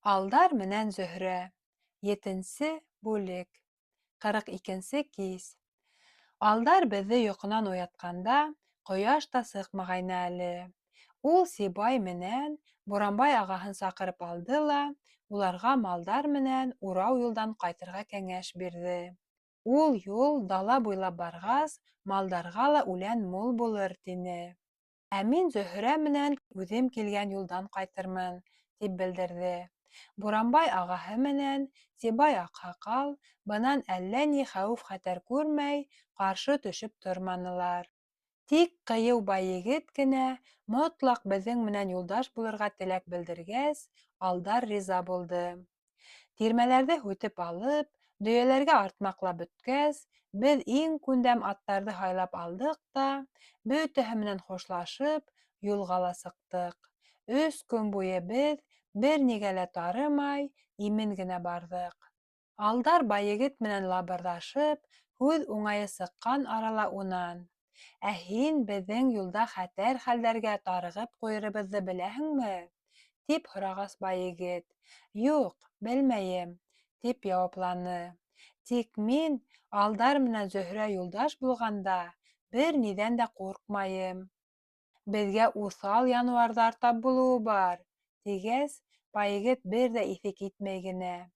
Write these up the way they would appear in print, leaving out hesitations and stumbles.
Алдар менән Зөһрә. Етенсе бүлек. 42-нсе кис. Алдар беҙҙе йоҡонан уятҡанда, ҡояш та сыҡмағайны әле. Ул Сибай менән Буранбай ағаһын саҡырып алды ла уларға малдар менән урау юлдан ҡайтырға кәңәш бирҙе. Ул юл дала буйлап барғас, малдарға ла үлән мул булыр, тине. Ә мин Зөһрә менән үҙем килгән юлдан ҡайтырмын, тип белдерҙе. Буранбай ағаһы менән Сибай аҡһаҡал бынан әллә ни хәүеф-хәтәр күрмәй ҡаршы төшөп торманылар. Тик ҡыйыу байегет кенә мотлаҡ беҙҙең менән юлдаш булырға теләк белдергәс, Алдар риза булды. Тирмәләрҙе һүтеп алып, дөйәләргә артмаҡлап бөткәс, беҙ иң күндәм аттарҙы һайлап алдыҡ та, бөтәһе менән хушлашып, юлға ла сыҡтыҡ. 3 көн буйы беҙ бер нигә лә тарымай, имен генә барҙыҡ. Алдар байегет менән лабырҙашып, һүҙ уңайы сыҡҡан арала унан: «Ә һин беҙҙең юлда хәтәр хәлдәргә тарығып ҡуйырыбыҙҙы беләһеңме?» тип һорағас байегет: «Юҡ, белмәйем», тип яуапланы. «Тик мин Алдар менән Зөһрә юлдаш булғанда бер ниҙән дә ҡурҡмайым. Беҙгә уҫал януарҙар тап булыуы бар», тигәс, байегет бер ҙә иҫе китмәй генә: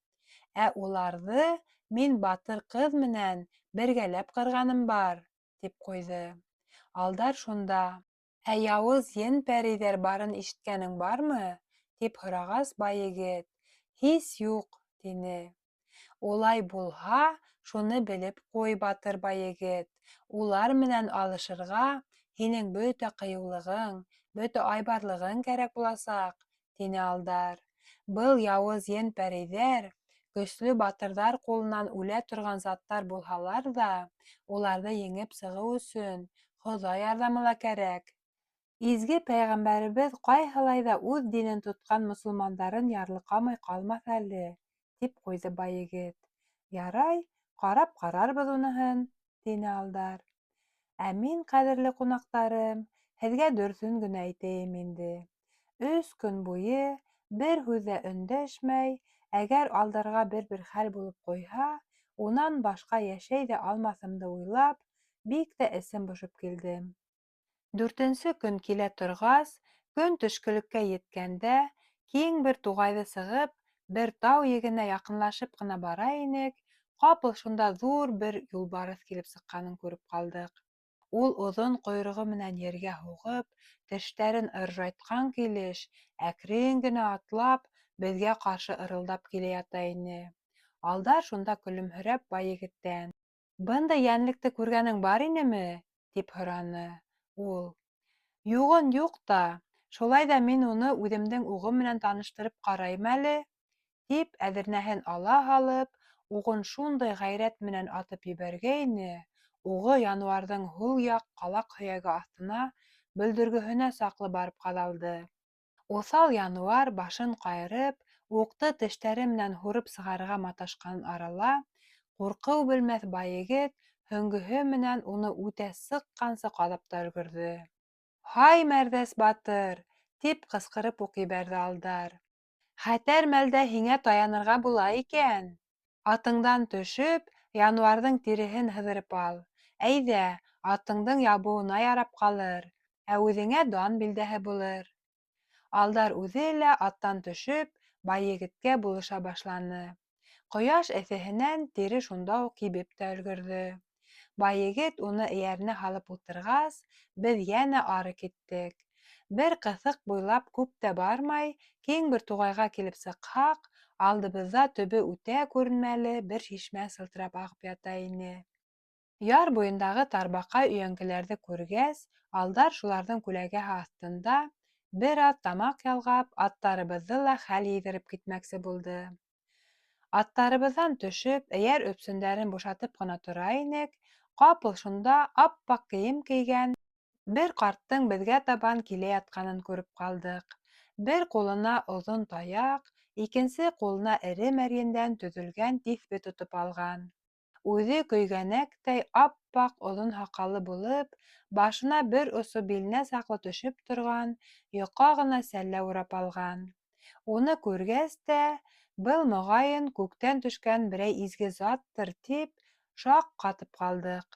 «Ә уларҙы мин батыр ҡыҙ менән бергәләп ҡырғаным бар», тип ҡуйҙы. Алдар шунда: «Ә яуыз ен-пәрейҙәр барын ишеткәнең бармы?» тип һорағас, байегет: «Һис юҡ», тине. «Улай булһа, шуны белеп ҡуй, батыр байегет, улар менән алышырға һинең бөтә ҡыйыулығың, бөтә айбарлығың кәрәк буласаҡ», тине Алдар. «Был яуыз ен-пәрейҙәр көслө батырҙар ҡулынан үлә торған заттар булһалар ҙа, уларҙы еңеп сығыу өсөн Хоҙай ярҙамы ла кәрәк. Изге пәйғәмбәребеҙ ҡайһылай ҙа үҙ динен тотҡан мосолмандарын ярлыҡамай ҡалмаҫ әле», тип ҡуйҙы байегет. «Ярай, ҡарап ҡарарбыҙ уныһын», тине Алдар. «Ә мин, ҡәҙерле ҡунаҡтарым, һеҙгә дөрөҫөн генә әйтәйем инде. 3 көн буйы бер һүҙ ҙә өндәшмәй, әгәр Алдарға бер хәл булып ҡуйһа, унан башҡа йәшәй ҙә алмаҫымды уйлап, бик тә эсем бошоп килдем. 4-нсе көн килә торғас, көн төшкөлөккә еткәндә, киң бер туғайҙы сығып, бер тау егенә яҡынлашып ҡына бара инек, ҡапыл шунда ҙур бер юлбарыҫ килеп сыҡҡанын күреп ҡалдыҡ. Ул оҙон ҡойроғо менән ергә һуғып, тештәрен ыржайтҡан килеш, әкрен генә атлап, беҙгә ҡаршы ырылдап килә ята ине. Алдар шунда көлөмһөрәп байегеттән: «Бындай йәнлекте күргәнең бар инеме?» тип һораны. Ул: «Юғын юҡ та, шулай ҙа мин уны үҙемдең уғым менән таныштырып ҡарайым әле», тип әҙернәһен ала һалып, уғын шундай ғәйрәт менән атып ебәргәйне, уғы януарҙың һул яҡ ҡалаҡ һөйәге аҫтына бөлдөргөһөнә саҡлы барып ҡаҙалды. Уҫал януар башын ҡайырып, уҡты тештәре менән һурып сығарырға маташҡан арала, ҡурҡыу белмәҫ байегет һөңгөһө менән уны үтә сыҡҡансы ҡаҙап та өлгөрҙө. «Һай, Мәрҙәс батыр!» тип ҡысҡырып уҡ ебәрҙе Алдар. «Хәтәр мәлдә һиңә таянырға була икән. Атыңдан төшөп, януарҙың тиреһен һыҙырып ал. Әйҙә, атыңдың ябыуына ярап ҡалыр, ә үҙеңә дан билдәһе булыр». Алдар үҙе лә аттан төшөп, байегеткә булыша башланы. Ҡояш эҫеһенән тире шунда уҡ ебеп тә өлгөрҙө. Байегет уны эйәренә һалып ултырғас, беҙ йәнә ары киттек. Бер ҡыҫыҡ буйлап күп тә бармай, киң бер туғайға килеп сыҡһаҡ, алдыбыҙҙа төбө үтә күренмәле бер шишмә сылтырап ағып ята ине. Яр буйындағы тарбаҡай өйәңкеләрҙе күргәс, Алдар шуларҙың күләгәһе аҫтында, бер аҙ тамаҡ ялғап, аттарыбыҙҙы ла хәл йыйҙырып китмәксе булды. Аттарыбыҙҙан төшөп, эйәр өпсөндәрен бушатып ҡына тора инек, ҡапыл шунда ап-аҡ кейем кейгән бер ҡарттың беҙгә табан килә ятҡанын күреп ҡалдыҡ. Бер ҡулына оҙон таяҡ, икенсе ҡулына эре мәрйендән төҙөлгән тиҫбе тотоп алған. Үҙе көйгәнәктәй ап-аҡ оҙон һаҡалы булып, башына бер осо биленә саҡлы төшөп торған, йоҡа ғына сәллә урап алған. Уны күргәс тә, был, моғайын, күктән төшкән берәй изге заттыр тип, шаҡ ҡатып ҡалдыҡ.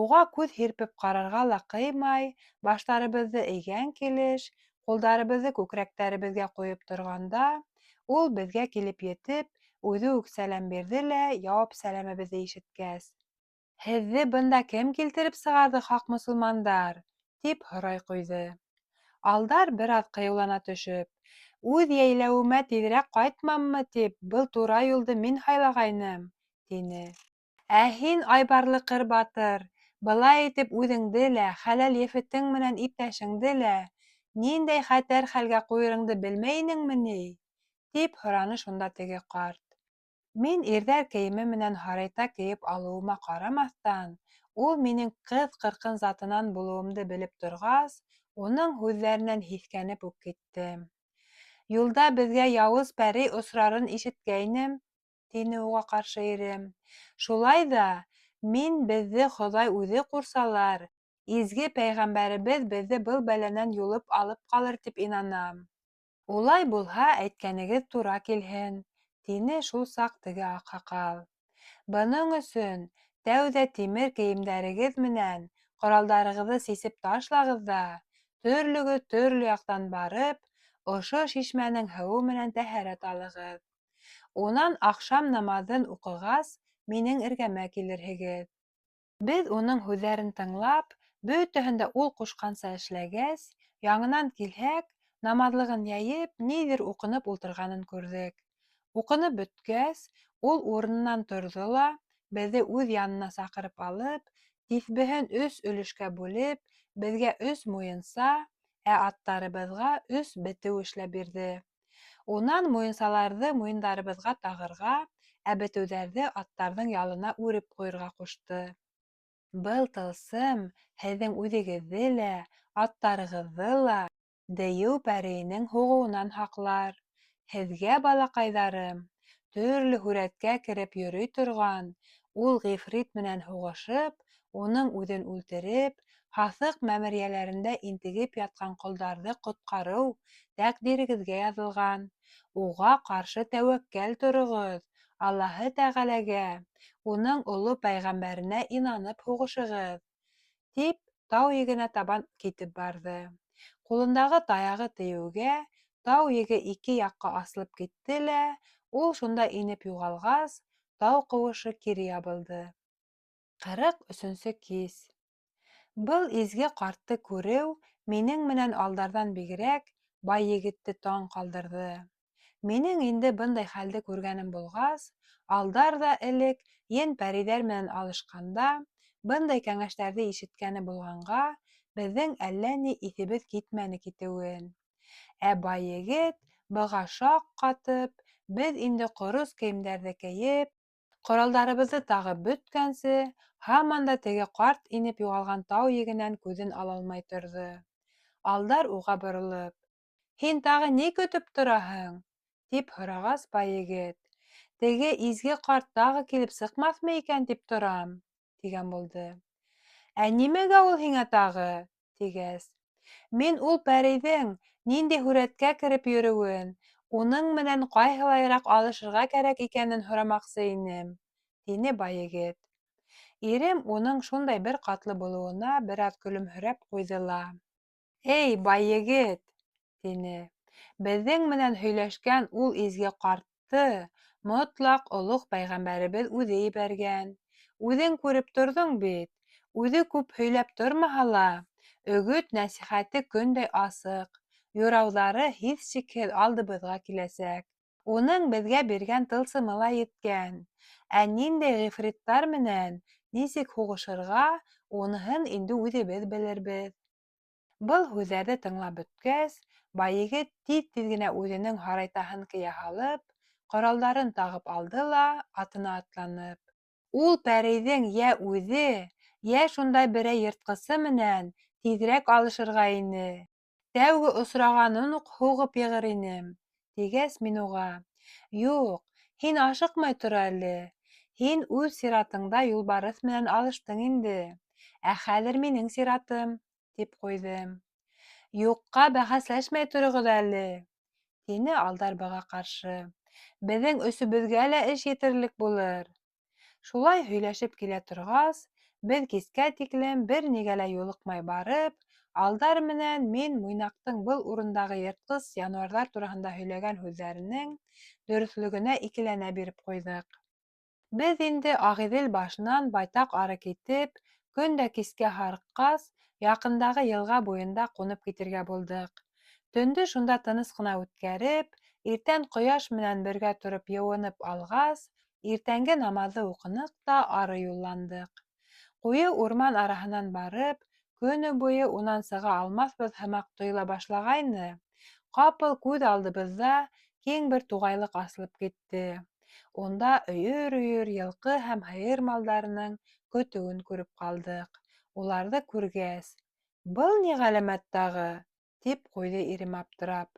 Уға күҙ һирпеп ҡарарға ла ҡыймай, баштарыбыҙҙы эйгән килеш, ҡулдарыбыҙҙы күкрәктәребеҙгә ҡуйып торғанда, ул беҙгә килеп етеп, үҙе үк сәләм бирҙе лә, яуап сәләмебеҙҙе ишеткәс: «Һеҙҙе бында кем килтереп сығарҙы, хаҡ мосолмандар?» тип һорай ҡуйҙы. Алдар, бер аҙ ҡыйыулана төшөп: «Үҙ йәйләүемә тиҙерәк ҡайтмаммы тип, был тура юлды мин һайлағайным», тине. «Ә һин, Айбарлы ҡыр батыр, былай итеп үҙеңде лә, хәләл ефетең менән иптәшеңде лә ниндәй хәтәр хәлгә ҡуйырыңды белмәй инеңме ни?» тип һораны шунда теге ҡарт. Мин ирҙәр кейеме менән һарайта кейеп алыуыма ҡарамаҫтан, ул минең ҡыҙ-ҡырҡын затынан булыуымды белеп торғас, уның һүҙҙәренән һиҫкәнеп үк киттем. «Юлда беҙгә яуыз пәрей осрарын ишеткәйнем», тине уға ҡаршы ирем. «Шулай ҙа мин беҙҙе Хоҙай үҙе ҡурсалар, изге пәйғәмбәребеҙ беҙҙе был бәләнән юлып алып ҡалыр тип инанам». «Улай булһа, әйткәнегеҙ тура килһен», тине шул саҡ теге аҡһаҡал. «Бының өсөн тәүҙә тимер кейемдәрегеҙ менән ҡоралдарығыҙҙы сисеп ташлағыҙ ҙа, төрлөгөҙ төрлө яҡтан барып, ошо шишмәнең һыуы менән тәһәрәт алығыҙ. Унан аҡшам намаҙын уҡығас, минең эргәмә килерһегеҙ». Беҙ уның һүҙҙәрен тыңлап, бөтәһен дә ул ҡушҡанса эшләгәс, яңынан килһәк, намаҙлығын йәйеп, ниҙер уҡынып ултырғанын күрҙек. Уҡынып бөткәс, ул урынынан торҙо ла, беҙҙе үҙ янына саҡырып алып, тиҫбеһен 3 өлөшкә бүлеп, беҙгә 3 муйынса, ә аттарыбыҙға 3 бетеү эшләп бирҙе. Унан муйынсаларҙы муйындарыбыҙға тағырға, ә бетеүҙәрҙе аттарҙың ялына үреп ҡуйырға ҡушты. «Был тылсым һеҙҙең үҙегеҙҙе лә, аттарығыҙҙы ла дейеү пәрейенең һуғыуынан һаҡлар. Һеҙгә, балаҡайҙарым, төрлө һүрәткә кереп йөрөй торған, ул ғифрит менән һуғышып, уның үҙен үлтереп, һаҫыҡ мәмерйәләрендә интегеп ятҡан ҡолдарҙы ҡотҡарыу тәҡдирегеҙгә яҙылған. Уға ҡаршы тәүәккәл тороғоҙ, Аллаһы Тәғәләгә, уның оло пәйғәмбәренә инанып һуғышығыҙ», тип тау егенә табан китеп барҙы. Ҡулындағы таяғы тейеүгә, тау еге 2 яҡҡа асылып китте лә, ул шунда инеп юғалғас, тау ҡыуышы кире ябылды. 43-нсө кис. Был изге ҡартты күреү минең менән алдарҙан бигерәк бай егетте таң ҡалдырҙы. Минең инде бындай хәлде күргәнем булғас, алдар ҙа элек ен-пәрейҙәр менән алышҡанда, бындай кәңәштәрҙе ишеткәне булғанға, беҙҙең әллә ни иҫебеҙ китмәне китеүен. Ә бай егет, быға шаҡ ҡатып, беҙ инде ҡорос кейемдәрҙе кейеп, ҡоралдарыбыҙҙы тағып бөткәнсе, һаман да теге ҡарт инеп юғалған тау егенән күҙен ала алмай торҙо. Алдар уға боролоп: «Һин тағы ни көтөп тораһың?» тип һорағас, бай егет: «Теге изге ҡарт тағы килеп сыҡмаҫмы икән тип торам», тигән булды. «Ә нимәгә ул һиңә тағы?» тигәс: «Мин ул пәрейҙең ниндәй һүрәткә кереп йөрөүен, уның менән ҡайһылайыраҡ алышырға кәрәк икәнен һорамаҡсы инем», тине бай егет. Ирем уның шундай бер ҡатлы булыуына бер аҙ көлөмһөрәп ҡуйҙы ла: «Эй, бай егет», тине, «беҙҙең менән һөйләшкән ул изге ҡартты мотлаҡ олуғ пәйғәмбәребеҙ үҙе ебәргән. Үҙең күреп торҙоң бит, үҙе күп һөйләп тормаһа ла, өгөт-нәсихәте көндәй асыҡ, юрауҙары һиҙ-шикһеҙ алдыбыҙға киләсәк. Уның беҙгә биргән тылсымы ла еткән. Ә ниндәй ғифриттар менән нисек һуғышырға, уныһын инде үҙебеҙ белербеҙ». Был һүҙҙәрҙе тыңлап бөткәс, бай егет тиҙ-тиҙ генә үҙенең һарайтаһын кейә һалып, ҡоралдарын тағып алды ла, атына атланып, ул пәрейҙең йә үҙе, йә шундай берәй йыртҡысы менән тиҙерәк алышырға ине. Тәүге осрағанын уҡ һуғып йығыр инем, тигәс, мин уға: «Юҡ, һин ашыҡмай тор әле. Һин үҙ сиратыңда юлбарыҫ менән алыштың инде. Ә хәҙер минең сиратым», тип ҡуйҙым. «Юҡҡа бәхәсләшмәй тороғоҙ әле», тине алдар быға ҡаршы. Беҙҙең өсөбөҙгә лә эш етерлек булыр. Шулай һөйләшеп килә торғас, беҙ кискә тиклем бер нигә лә юлыҡмай барып, алдар менән мин Муйнаҡтың был урындағы йыртҡыс януарҙар тураһында һөйләгән һүҙҙәренең дөрөҫлөгөнә икеләнә биреп ҡуйҙыҡ. Беҙ инде Ағиҙел башынан байтаҡ ары китеп, көн дә кискә һарыҡҡас, яҡындағы йылға буйында ҡунып китергә булдыҡ. Төндө шунда тыныс ҡына үткәреп, иртән ҡояш менән бергә тороп йыуынып алғас, иртәнге намаҙҙы уҡыныҡ та ары юлландыҡ. Ҡуйы урман араһынан барып, көнө буйы унан сыға алмаҫбыҙ һымаҡ тойола башлағайны, ҡапыл күҙ алдыбыҙҙа киң бер туғайлыҡ асылып китте. Унда өйөр-өйөр йылҡы һәм һыйыр малдарының көтөүен күреп ҡалдыҡ. Уларҙы күргәс, «Был ни ғәләмәт тағы?» тип ҡуйҙы ирем аптырап.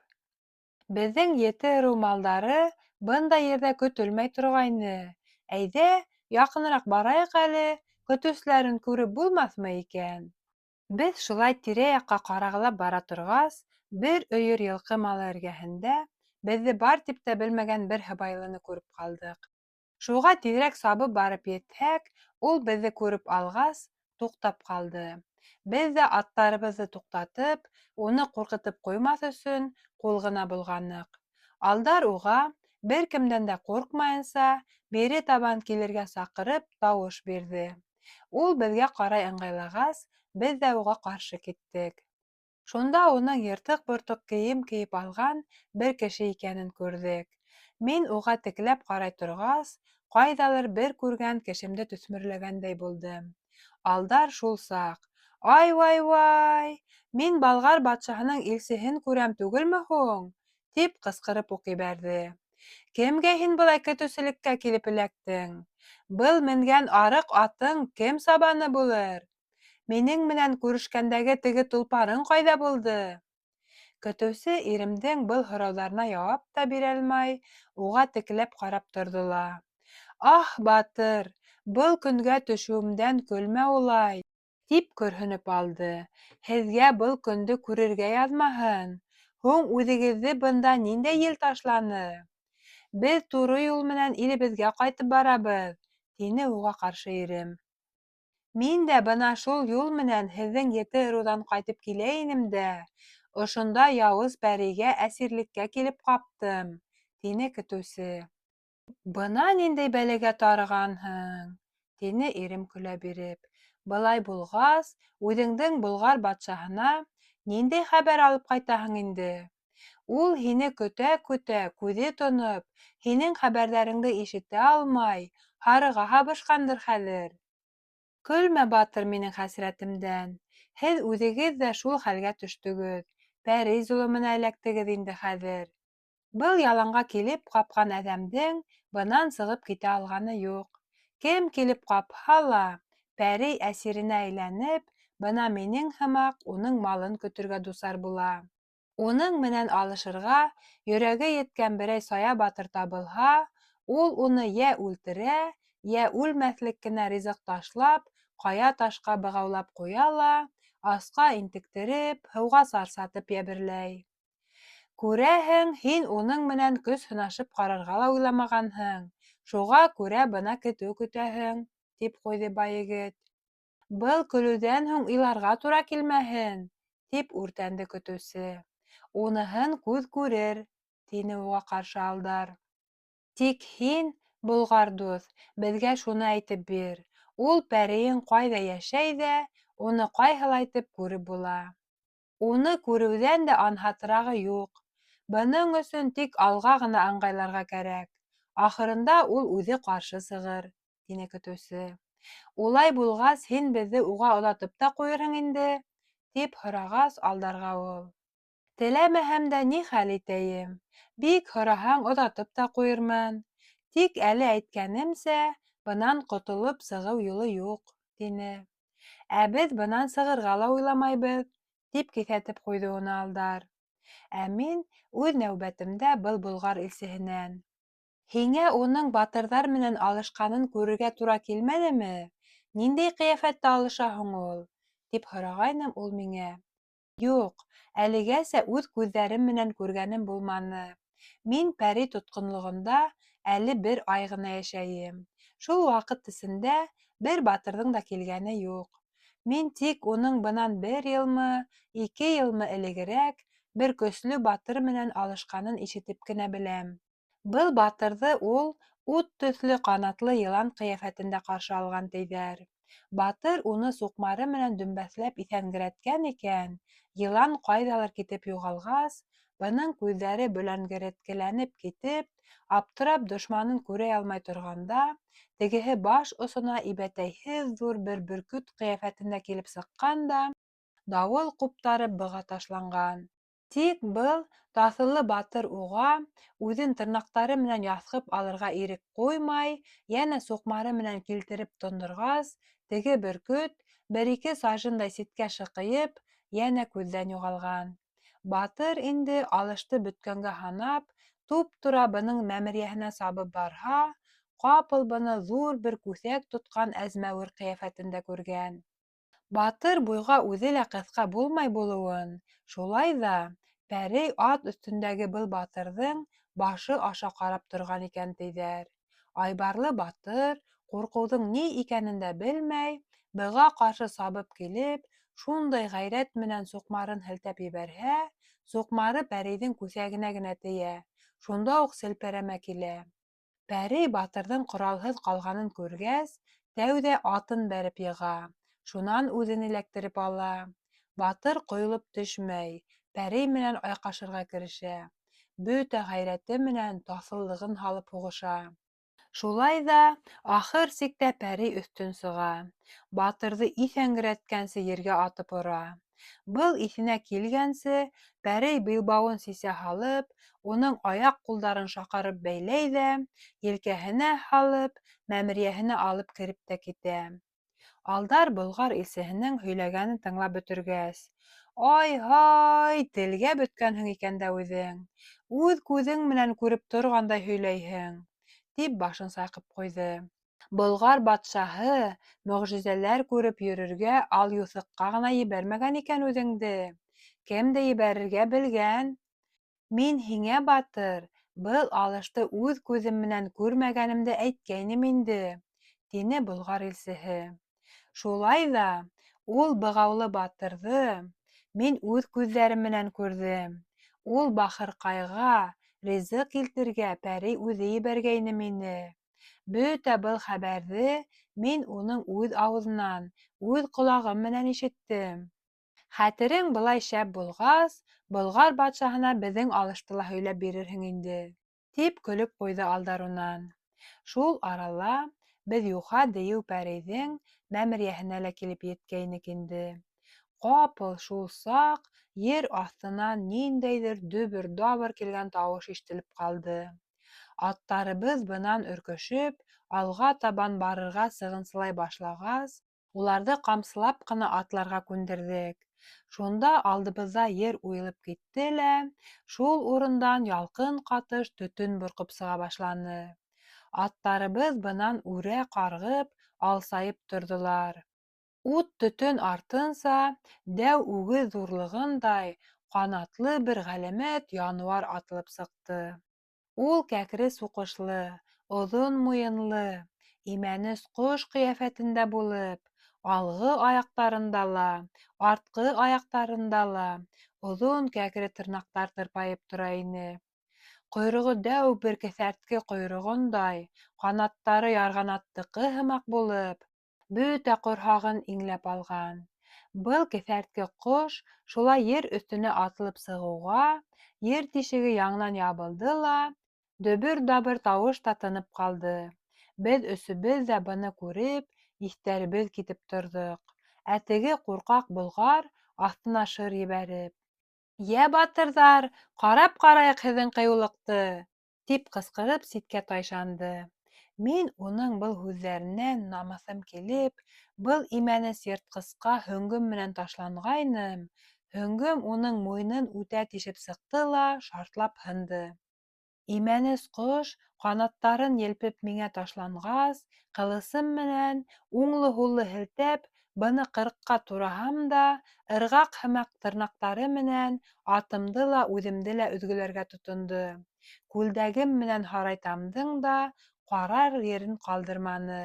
Беҙҙең ете ырыу малдары бындай ерҙә көтөлмәй торғайны. Әйҙә, яҡыныраҡ барайыҡ әле, көтөүселәрен күреп булмаҫмы икән? Беҙ шулай тирә-яҡҡа ҡарағылап бара торғас, бер өйөр йылҡы малы эргәһендә беҙҙе бар тип тә белмәгән бер һыбайлыны күреп ҡалдыҡ. Шуға тиҙерәк сабып барып етһәк, ул беҙҙе күреп алғас, туҡтап ҡалды. Беҙ ҙә аттарыбыҙҙы туҡтатып, уны ҡурҡытып ҡуймаҫ өсөн ҡул ғына болғаныҡ. Алдар уға, бер кемдән дә ҡурҡмайынса, бире табан килергә саҡырып тауыш бирҙе. Ул беҙгә ҡарай ыңғайлағас, беҙ ҙә уға ҡаршы киттек. Шунда уның йыртыҡ-бортоҡ кейем кейеп алған бер кеше икәнен күрҙек. Мин уға текләп ҡарай торғас, ҡайҙалыр бер күргән кешемде төҫмөрләгәндәй булдым. Алдар шул саҡ: «Ай-вай-вай! Мин Балғар батшаһының илсеһен күрәм түгелме һуң?» тип ҡысҡырып уҡ ебәрҙе. «Кемгә һин былай көтөүселеккә килеп эләктең? Был менгән арыҡ атың кем сабаны булыр? Минең менән күрешкәндәге теге толпарың ҡайҙа булды?» Көтөүсе иремдең был һорауҙарына яуап та бирә алмай, уға текләп ҡарап торҙо ла: «Аһ, батыр, был көнгә төшөүемдән көлмә улай!» тип көрһөнөп алды. «Һеҙгә был көндө күрергә яҙмаһын. Һуң үҙегеҙҙе бында ниндәй ел ташланы?» «Беҙ туры юл менән илебеҙгә ҡайтып барабыҙ», тине уға ҡаршы ирем. «Мин дә бына шул юл менән һеҙҙең ете ырыуҙан ҡайтып килә инем дә, ошонда яуыз пәрейгә әсирлеккә килеп ҡаптым», тине көтөүсе. «Бына ниндәй бәләгә тарығанһың», тине ирем көлә биреп. «Былай булғас, үҙеңдең Болғар батшаһына ниндәй хәбәр алып ҡайтаһың инде? Ул һине көтә-көтә, күҙе тоноп, һинең хәбәрҙәреңде ишетә алмай, һарыға һабышҡандыр хәҙер. Көлмә, батыр, минең хәсрәтемдән. Һеҙ үҙегеҙ ҙә шул хәлгә төштөгөҙ. Пәрей золомона эләктегеҙ инде хәҙер. Был яланға килеп ҡапҡан әҙәмдең бынан сығып китә алғаны юҡ. Кем килеп ҡапһа ла, пәрей әсиренә әйләнеп, бына минең һымаҡ уның малын көтөргә дусар була. Уның менән алышырға йөрәге еткән берәй сая батыр табылһа, ул уны йә үлтерә, йә үлмәҫлек кенә ризыҡ ташлап, ҡая ташҡа бығаулап ҡуя ла, асҡа интектереп, һыуға сарсатып йәберләй. Күрәһең, һин уның менән көс һынашып ҡарарға ла уйламағанһың, шуға күрә бына көтөү көтәһең, тип ҡуйҙы байегет. «Был көлөүҙән һуң иларға тура килмәһен», тип үртәнде көтөүсе. «Уныһын күҙ күрер», тине уға ҡаршы алдар. «Тик һин, Болғар дуҫ, беҙгә шуны әйтеп бир. Ул пәрейең ҡайҙа йәшәй ҙә, уны ҡайһылайтып күреп була?» «Уны күреүҙән дә анһатырағы юҡ. Бының өсөн тик алға ғына ыңғайларға кәрәк. Ахырында ул үҙе ҡаршы сығыр», тине көтөүсе. «Улай булғас, һин беҙҙе уға оҙатып та ҡуйырһың инде?» тип һорағас алдарға ул. «Теләмәһәм дә ни хәл итәйем? Бик һораһаң, оҙатып та ҡуйырмын. Тик әле әйткәнемсә, бынан ҡотолоп сығыу юлы юҡ», тине. «Ә беҙ бынан сығырға ла уйламайбыҙ», тип киҫәтеп ҡуйҙы уны алдар. Ә мин үҙ нәүбәтемдә был Болғар илсеһенән: «Һиңә уның батырҙар менән алышҡанын күрергә тура килмәнеме? Ниндәй ҡиәфәттә алыша һуң ул?» тип һорағайным, ул миңә: «Юҡ, әлегәсә үҙ күҙҙәрем менән күргәнем булманы. Мин пәри тотҡонлоғонда әле бер ай ғына йәшәйем. Шул ваҡыт эсендә бер батырҙың да килгәне юҡ. Мин тик уның бынан 1 йылмы, 2 йылмы элегерәк бер көслө батыр менән алышҡанын ишетеп кенә беләм. Был батырҙы ул ут төҫлө ҡанатлы йылан ҡиәфәтендә ҡаршы алған, тиҙәр. Батыр уны суҡмары менән дөмбәҫләп иҫәнгерәткән икән, йылан ҡайҙалыр китеп юғалғас, бының күҙҙәре бөләңгереткеләнеп китеп, аптырап дошманын күрә алмай торғанда, тегеһе баш осона ибәтәйһеҙ ҙур бер бөркөт ҡиәфәтендә килеп сыҡҡан да дауыл ҡуптарып быға ташланған. Тик был таҫыллы батыр уға үҙен тырнаҡтары менән яҫҡып алырға ирек ҡуймай, йәнә суҡмары менән килтереп тондорғас, теге бөркөт, 1-2 сажиндай ситкә шыҡыйып, йәнә күҙҙән юғалған. Батыр инде алышты бөткәнгә һанап, туп-тура бының мәмерйәһенә сабып барһа, ҡапыл быны ҙур бер күҫәк тотҡан әзмәүер ҡиәфәтендә күргән. Батыр буйға үҙе лә ҡыҫҡа булмай булыуын, шулай ҙа пәрей ат өҫтөндәге был батырҙың башы аша ҡарап торған икән, тиҙәр. Айбарлы батыр, ҡурҡыуҙың ни икәнен дә белмәй, быға ҡаршы сабып килеп, шундай ғәйрәт менән суҡмарын һелтәп ебәрһә, суҡмары пәрейҙең күҫәгенә генә тейә, шунда уҡ селпәрәмә килә. Пәрей батырҙың ҡоралһыҙ ҡалғанын күргәс, тәүҙә атын бәреп йыға, шунан үҙен эләктереп ала. Батыр ҡойолоп төшмәй, пәрей менән айҡашырға керешә, бөтә ғәйрәте менән таҫыллығын һалып һуғыша. Шулай ҙа ахыр сиктә пәрей өҫтөн сыға, батырҙы иҫәнгерәткәнсе ергә атып ора. Был иҫенә килгәнсе, пәрей билбауын сисә һалып, уның аяҡ-ҡулдарын шаҡарып бәйләй ҙә, елкәһенә һалып, мәмерйәһенә алып кереп тә китә. Алдар Болғар илсеһенең һөйләгәнен тыңлап бөтөргәс: «Ай-һай, телгә бөткәнһең икән дә үҙең, үҙ күҙең менән күреп торғандай һөйләйһең», тип башын сайҡап ҡуйҙы. Болғар батшаһы мөғжизәләр күреп йөрөргә алйуҫыҡҡа ғына ебәрмәгән икән үҙеңде. Кемде ебәрергә белгән? Мин һиңә, батыр, был алышты үҙ күҙем менән күрмәгәнемде әйткәйнем инде, тине Болғар илсеһе. Шулай ҙа ул бығаулы батырҙы мин үҙ күҙҙәрем менән күрҙем. Ул бахырҡайға ризыҡ килтергә пәрей үҙе ебәргәйне мине. Бөтә был хәбәрҙе мин уның үҙ ауыҙынан, үҙ ҡолағым менән ишеттем. Хәтерең былай шәп булғас, Болғар батшаһына беҙҙең алышты ла һөйләп бирерһең инде, тип көлөп ҡуйҙы алдар унан. Шул арала беҙ юха дейеү пәрейҙең мәмерйәһенә лә килеп еткәйнек инде. Ҡапыл шул саҡ ер аҫтынан ниндәйҙер дөбөр-дабыр килгән тауыш ишетелеп ҡалды. Аттарыбыҙ бынан өркөшөп, алға табан барырға сығынсылай башлағас, уларҙы ҡамсылап ҡына атларға күндерҙек. Шунда алдыбыҙҙа ер уйылып китте лә, шул урындан ялҡын ҡатыш төтөн борҡоп сыға башланы. Аттарыбыҙ бынан үрә ҡарғып, алсайып торҙолар. Ут-төтөн артынса, дәү үгеҙ ҙурлығындай ҡанатлы бер ғәләмәт януар атылып сыҡты. Ул кәкре суҡышлы, оҙон муйынлы, имәнес ҡош ҡиәфәтендә булып, алғы аяҡтарында ла, артҡы аяҡтарында ла оҙон кәкре тырнаҡтар тырпайып тора ине. Ҡойроғо дәү бер кеҫәртке ҡойроғондай, ҡанаттары ярғанаттыҡы һымаҡ булып, бөтә ҡорһағын иңләп алған. Был кеҫәртке ҡош шулай ер өҫтөнә атылып сығыуға, ер тишеге яңынан ябылды ла, дөбөр-дабыр тауыш та тынып ҡалды. Беҙ өсөбөҙ ҙә быны күреп, иҫтәребеҙ китеп торҙоҡ. Ә теге ҡурҡаҡ Болғар аҫтына шыр ебәреп: «Йә, батырҙар, ҡарап ҡарайыҡ һеҙҙең ҡыйыулыҡты!» тип ҡысҡырып ситкә тайшанды. Мин уның был һүҙҙәренән намыҫым килеп, был имәнес йыртҡысҡа һөңгөм менән ташланғайным, һөңгөм уның муйынын үтә тишеп сыҡты ла шартлап һынды. Имәнес ҡош ҡанаттарын елпеп миңә ташланғас, ҡылысым менән уңлы-һуллы һелтәп, быны ҡырҡҡа тураһам да, ырғаҡ һымаҡ тырнаҡтары менән атымды ла үҙемде лә өҙгөләргә тотондо. Күлдәгем менән һарайтамдың да ҡарар ерен ҡалдырманы.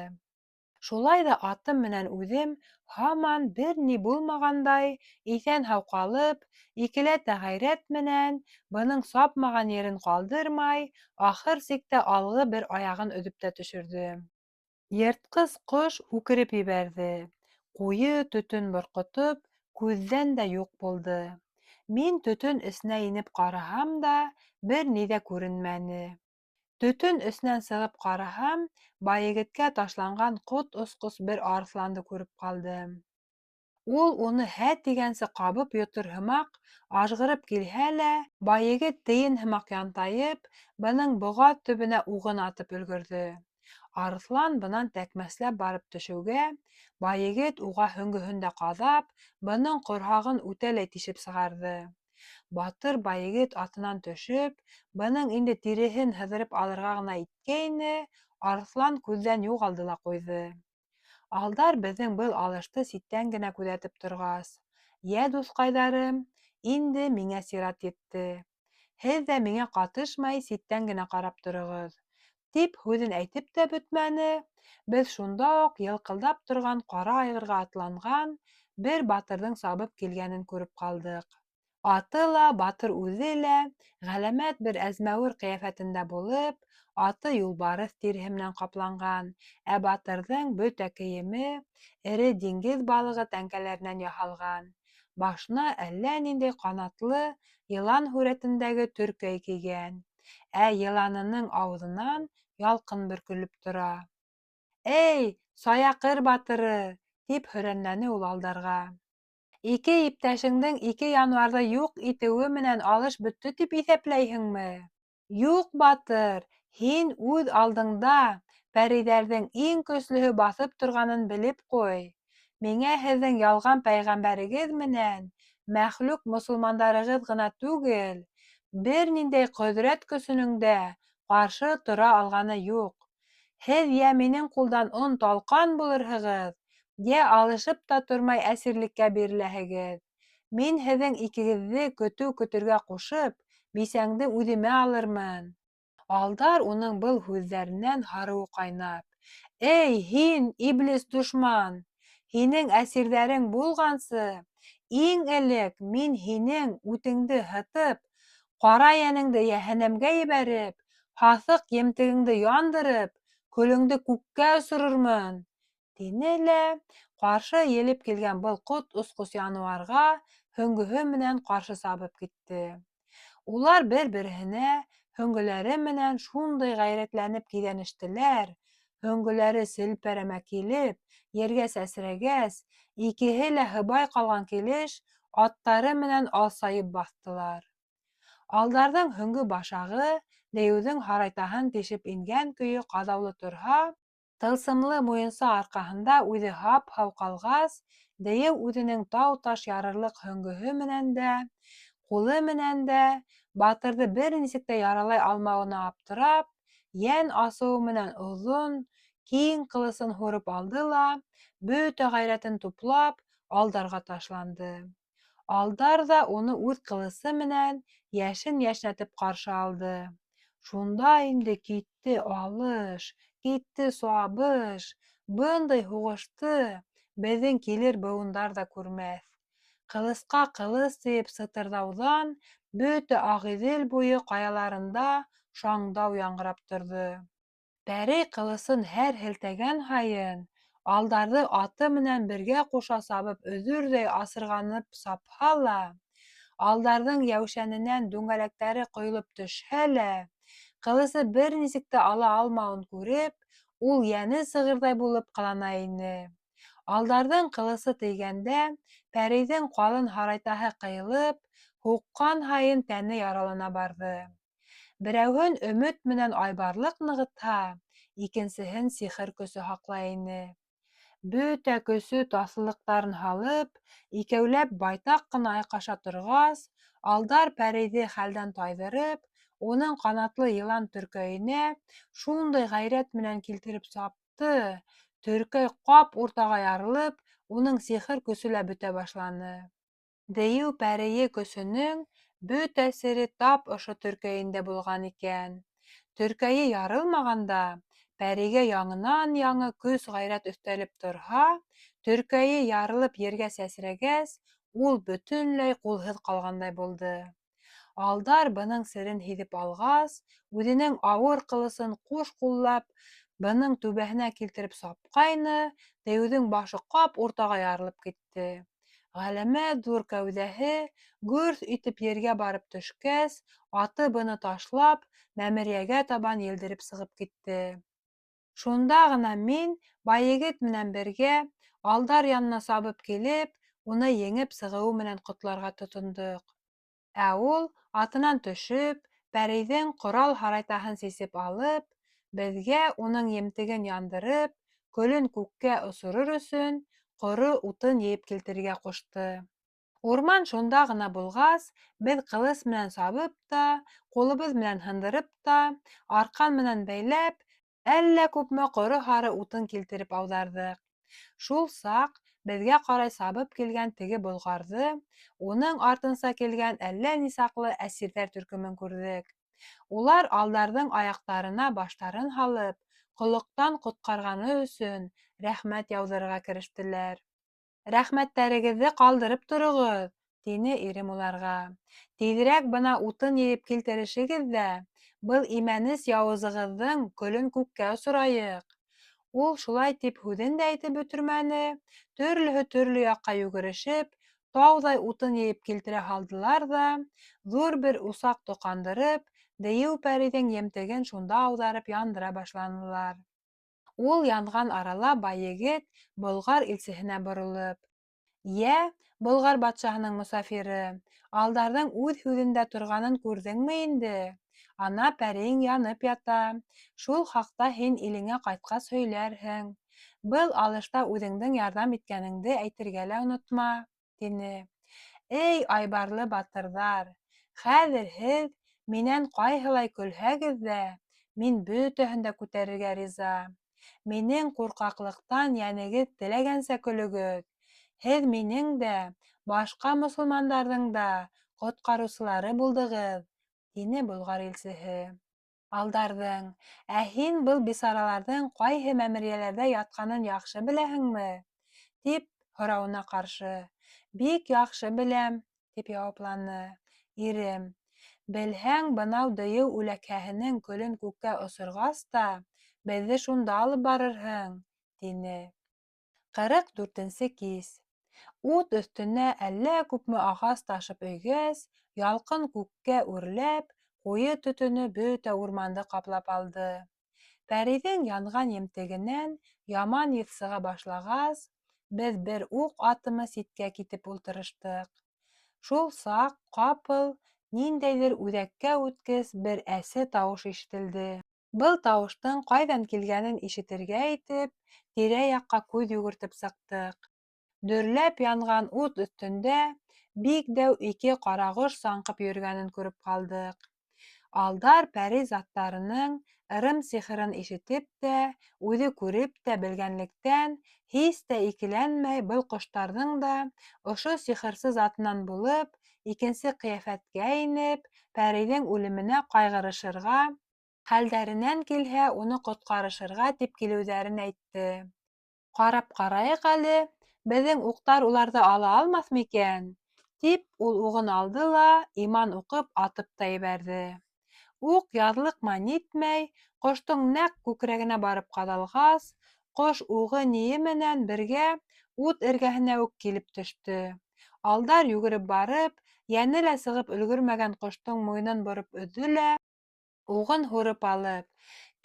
Шулай ҙа атым менән үҙем һаман бер ни булмағандай, иҫән-һау ҡалып, икеләтә ғәйрәт менән, бының сапмаған ерен ҡалдырмай, ахыр сиктә алғы бер аяғын өҙөп тә төшөрҙөм. Йыртҡыс ҡош үкереп ебәрҙе. Ҡуйы төтөн борҡотоп, күҙҙән дә юҡ булды. Мин төтөн эсенә инеп ҡараһам да, бер ни ҙә күренмәне. Төтөн эсенән сығып ҡараһам, Байегеткә ташланған ҡот осҡос бер арыҫланды күреп ҡалдым. Ул уны һә тигәнсе ҡабып йотор һымаҡ ажғырып килһә лә, Байегет тейен һымаҡ янтайып, бының боғаҙ төбөнә уғын атып өлгөрҙө. Арыҫлан бынан тәкмәсләп барып төшөүгә, Байегет уға һөңгөһөн дә ҡаҙап, бының ҡорһағын үтәләй тишеп сығарҙы. Батыр Байегет атынан төшөп, бының инде тиреһен һыҙырып алырға ғына иткәйне, арыҫлан күҙҙән юғалды ла ҡуйҙы. Алдар беҙҙең был алышты ситтән генә күҙәтеп торғас: «Йә, дуҫҡайҙарым, инде миңә сират етте. Һеҙ ҙә миңә ҡатышмай ситтән генә ҡарап тороғоҙ», тип һүҙен әйтеп тә бөтмәне, беҙ шунда уҡ йылҡылдап торған ҡара айғырға атланған бер батырҙың сабып килгәнен күреп ҡалдыҡ. Аты ла, батыр үҙе лә ғәләмәт бер әзмәүер ҡиәфәтендә булып, аты юлбарыҫ тиреһе менән ҡапланған, ә батырҙың бөтә кейеме эре диңгеҙ балығы тәңкәләренән яһалған. Башына әллә ниндәй ҡанатлы йылан һүрәтендәге төркәй кейгән, ә йыланының ауыҙынан ялҡын бөркөлөп тора. «Эй, Саяҡыр батыры!» тип һөрәнләне ул алдарға. «Ике иптәшеңдең ике януарҙы юҡ итеүе менән алыш бөттө тип иҫәпләйһеңме?» «Юҡ, батыр, һин үҙ алдыңда пәрейҙәрҙең иң көслөһө баҫып торғанын белеп ҡуй. Миңә һеҙҙең ялған пәйғәмбәрегеҙ менән мәхлүк мосолмандарығыҙ ғына түгел, бер ниндәй ҡөҙрәт көсөнөң дә ҡаршы тора алғаны юҡ. Һеҙ йә минең ҡулдан он-талҡан булырһығыҙ, йә алышып та тормай әсирлеккә биреләһегеҙ. Мин һеҙҙең икегеҙҙе көтөү көтөргә ҡушып, бисәңде үҙемә алырмын». Алдар уның был һүҙҙәренән һарыуы ҡайнап: «Эй, һин, иблис дошман! Һинең әсирҙәрең булғансы, иң элек мин һинең үтеңде һытып, ҡара йәнеңде йәһәннәмгә ебәреп, һаҫыҡ емтегеңде яндырып, көлөңдө күккә осорормон», тине лә ҡаршы елеп килгән был ҡот осҡос януарға һөңгөһө менән ҡаршы сабып китте. Улар бер-береһенә һөңгөләре менән шундай ғәйрәтләнеп киҙәнештеләр, һөңгөләре селпәрәмә килеп, ергә сәсрәгәс, икеһе лә һыбай ҡалған килеш аттары менән алсайып баҫтылар. Алдарҙың һөңгө башағы дейеүҙең һарайтаһын тишеп ингән көйө ҡаҙаулы торһа, тылсымлы муйынса арҡаһында үҙе һап-һау ҡалғас, дейеү үҙенең тау-таш ярырлыҡ һөңгөһө менән дә, ҡулы менән дә батырҙы бер нисек тә яралай алмауына аптырап, йән асыуы менән оҙон, киң ҡылысын һурып алды ла, бөтә ғәйрәтен туплап, алдарға ташланды. Алдар ҙа уны үҙ ҡылысы менән йәшен йәшнәтеп ҡаршы алды. Шунда инде китте алыш, китте сабыш, бындай һуғышты беҙҙең килер быуындар ҙа күрмәҫ. Ҡылысҡа ҡылыс тейеп сытырҙауҙан бөтә Ағиҙел буйы ҡаяларында шаңдау яңғырап торҙо. Пәрей ҡылысын һәр һелтәгән һайын, алдарҙы аты менән бергә ҡуша сабып өҙөрҙәй асырғанып сапһа ла, алдарҙың йәүшәненән дүңгәләктәре ҡойолоп төшһә лә, ҡылысы бер нисек тә ала алмауын күреп, ул йәне сығырҙай булып ҡылана ине. Алдарҙың ҡылысы тейгәндә, пәрейҙең ҡалын һарайтаһы ҡыйылып, һуҡҡан һайын тәне яралана барҙы. Берәүһен өмөт менән айбарлыҡ нығытһа, икенсеһен сихыр көсө һаҡлай ине. Бөтә көсө таҫыллыҡтарын һалып, икәүләп байтаҡ ҡына айҡаша торғас, алдар пәрейҙе хәлдән тайҙырып, уның ҡанатлы йылан төркәйенә шундай ғәйрәт менән килтереп сапты, төркәй ҡап уртаға ярылып, уның сихыр көсө лә бөтә башланы. Дейеү пәрейе көсөнөң Бөтә сере тап ошо төркәйендә булған икән. Төркәйе ярылмағанда, пәригә яңынан-яңы көс-ғәйрәт өҫтәлеп торһа, төркәйе ярылып ергә сәсрәгәс, ул бөтөнләй ҡулһыҙ ҡалғандай булды. Алдар бының серен һиҙеп алғас, үҙенең ауыр ҡылысын ҡуш ҡуллап бының түбәһенә килтереп сапҡайны, дейеүҙең башы ҡап уртаға ярылып китте. Ғәләмәт ҙур кәүҙәһе гөрҫ итеп ергә барып төшкәс, аты быны ташлап, мәмерйәгә табан елдереп сығып китте. Шунда ғына мин, байегет менән бергә, алдар янына сабып килеп, уны еңеп сығыуы менән ҡотларға тотондоҡ. Ә ул, атынан төшөп, пәрейҙең ҡорал һарайтаһын сисеп алып, беҙгә уның емтеген яндырып, көлөн күккә осорор өсөн ҡоро утын йыйып килтерергә ҡушты. Урман шунда ғына булғас, беҙ ҡылыс менән сабып та, ҡулыбыҙ менән һындырып та, арҡан менән бәйләп, әллә күпме ҡоро һары утын килтереп ауҙарҙык. Шул саҡ беҙгә ҡарай сабып килгән теге болғарҙы, уның артынса килгән әллә нисаҡлы әсирҙәр төркөмөн күрҙек. Улар алдарҙың аяҡтарына баштарын һалып, ҡолоҡтан ҡотҡарғаны өсөн рәхмәт яуҙырырға керештеләр. «Рәхмәттәрегеҙҙе ҡалдырып тороғоҙ», — тине ирем уларға. «Тиҙерәк бына утын йыйып килтерешегеҙ ҙә, был имәнес яуызығыҙҙың көлөн күккә осорайыҡ». Ул шулай тип һүҙен дә әйтеп бөтөрмәне, төрлөһө төрлө яҡҡа йүгерешеп, тауҙай утын йыйып килтерә һалдылар ҙа, ҙур бер усаҡ тоҡандырып, дейеү пәрейҙең емтеген шунда ауҙарып яндыра башланылар. Ул янған арала байегет Болғар илсеһенә боролоп: «Йә, Болғар батшаһының мосафиры, алдарҙың үҙ һүҙендә торғанын күрҙеңме инде? Ана пәрейең янып ята. Шул хаҡта һин илеңә ҡайтҡас һөйләрһең. Был алышта үҙеңдең ярҙам иткәнеңде әйтергә лә онотма», — тине. «Эй, айбарлы батырҙар, хәҙер һеҙ минән ҡайһылай көлһәгеҙ ҙә, мин бөтәһен дә күтәрергә риза. Минең ҡурҡаҡлыҡтан йәнегеҙ теләгәнсә көлөгөҙ. Һеҙ минең дә, башҡа мосолмандарҙың да ҡотҡарыусылары булдығыҙ», — тине Болғар илсеһе. «Алдарҙың, ә һин был бисараларҙың ҡайһы мәмерйәләрҙә ятҡанын яҡшы беләһеңме?» — тип һорауына ҡаршы: «Бик яҡшы беләм», — тип яуапланы. «Ирем, белһәң, бынау дыйыу үләкһәһенең көлөн күккә осорғас та, беҙҙе шунда алып барырһың», — тине. 44-нсе кис. Ут өҫтөнә әллә күпме ағас ташып өйгәс, ялҡын күккә үрләп, ҡуйы төтөнө бөтә урманды ҡаплап алды. Пәрейҙең янған емтегенән яман еҫ сыға башлағас, беҙ бер уҡ атымы ситкә китеп ултырыштыҡ. Шул саҡ ҡапыл ниндәйҙер үҙәккә үткес бер әсе тауыш ишетелде. Был тауыштың ҡайҙан килгәнен ишетергә итеп, тирә-яҡҡа күҙ йүгертеп сыҡтык. Дөрләп янған ут өҫтөндә бик дәү ике ҡарағош саңҡып йөрөгәнен күреп ҡалдыҡ. Алдар пәрей заттарының ырым-сихырын ишетеп тә, үҙе күреп тә белгәнлектән, һис тә икеләнмәй был ҡоштарҙың да ошо сихырсы затынан булып, икенсе ҡиәфәткә инеп, пәрейҙең үлеменә ҡайғырышырға, хәлдәренән килһә, уны ҡотҡарышырға тип килеүҙәрен әйтте. «Ҡарап ҡарайыҡ әле, беҙҙең уҡтар уларҙы ала алмаҫмы икән?» — тип ул уғын алды ла, иман уҡып, атып та ебәрҙе. Уҡ яҙлыҡмай-нитмәй, ҡоштоң нәҡ күкрәгенә барып ҡаҙалғас, ҡош уғы ние менән бергә ут эргәһенә үк килеп төштө. Алдар йүгереп барып, йәне лә сығып өлгөрмәгән ҡоштоң муйынын бороп өҙҙө лә, уғын һурып алып: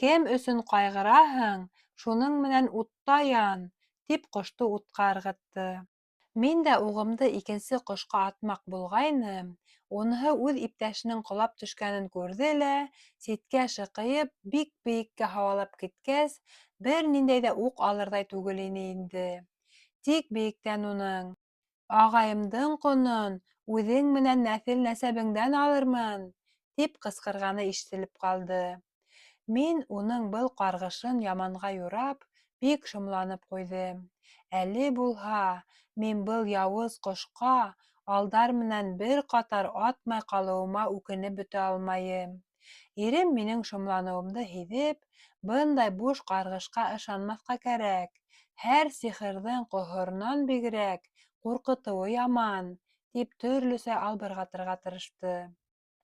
«Кем өсөн ҡайғыраһың, шуның менән утта ян», — тип ҡошто утҡа ырғытты. Мин дә уғымды икенсе ҡошҡа атмаҡ булғайным, уныһы үҙ иптәшенең ҡолап төшкәнен күрҙе лә, ситкә шыҡыйып, бик бейеккә һауалап киткәс, бер ниндәй ҙә уҡ алырҙай түгел ине инде. Тик бейектән уның: «Ағайымдың ҡонон үҙең менән нәҫел-нәсәбеңдән алырмын», — тип ҡысҡырғаны ишетелеп ҡалды. Мин уның был ҡарғышын яманға юрап, бик шомланып ҡуйҙым. Әле булһа, мин был яуыз ҡошҡа алдар менән бер ҡатар атмай ҡалыуыма үкенеп бөтә алмайым. Ирем минең шомланыуымды һиҙеп, бындай буш ҡарғышҡа ышанмаҫҡа кәрәк, һәр сихырҙың ҡоһоронан бигерәк ҡурҡытыуы яман, тип төрлөсә албырғатырға тырышты.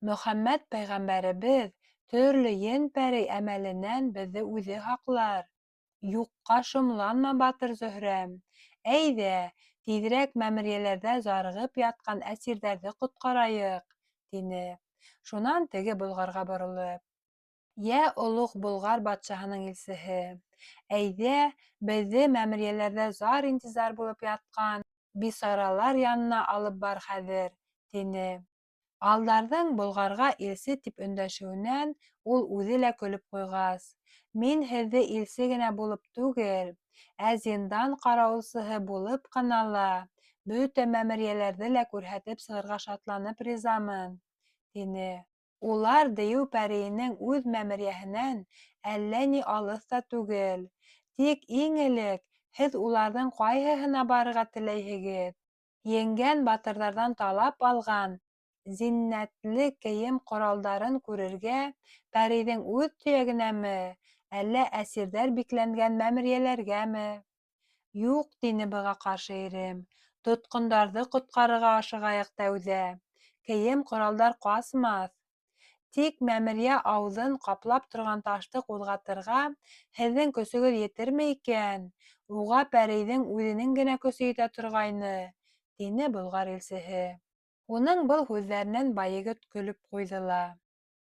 Мөхәммәт пәйғәмбәребеҙ төрлө ен-пәрей әмәленән беҙҙе үҙе һаҡлар. Юҡҡа шомланма, Батыр Зөһрәм. Әйҙә, тиҙерәк мәмерйәләрҙә зарығып ятҡан әсирҙәрҙе ҡотҡарайыҡ, тине. Шунан теге болғарға боролоп: Йә, олуғ Болғар батшаһының илсеһе, әйҙә, беҙҙе мәмерйәләрҙә зар-интизар булып ятҡан бисаралар янына алып бар хәҙер, тине. Алдарҙың Болғарға илсе тип өндәшеүенән ул үҙе лә көлөп ҡуйғас: «Мин һеҙҙе илсе генә булып түгел, ә зиндан ҡарауылсыһы булып ҡына ла бөтә мәмерйәләрҙе лә күрһәтеп сығырға шатланып ризамын», — тине. Улар дейеү пәрейенең үҙ мәмерйәһенән әллә ни алыҫ та түгел. Тик иң элек һеҙ уларҙың ҡайһыһына барырға теләйһегеҙ? Еңгән батырҙарҙан талап алған зиннәтле кейем-ҡоралдарын күрергә пәрейҙең үҙ төйәгенәме, әллә әсирҙәр бикләнгән мәмерйәләргәме? Юҡ, тине быға ҡаршы Ирем, тотҡондарҙы ҡотҡарырға ашығайыҡ тәүҙә. Кейем-ҡоралдар ҡасмаҫ. Тик мәмерйә ауыҙын ҡаплап торған ташты ҡуҙғатырға һеҙҙең көсөгөҙ етерме икән? Уға пәрейҙең үҙенең генә көсө етә торғайны, тине Болғар илсеһе. Уның был һүҙҙәренән Байегет көлөп ҡуйҙы ла: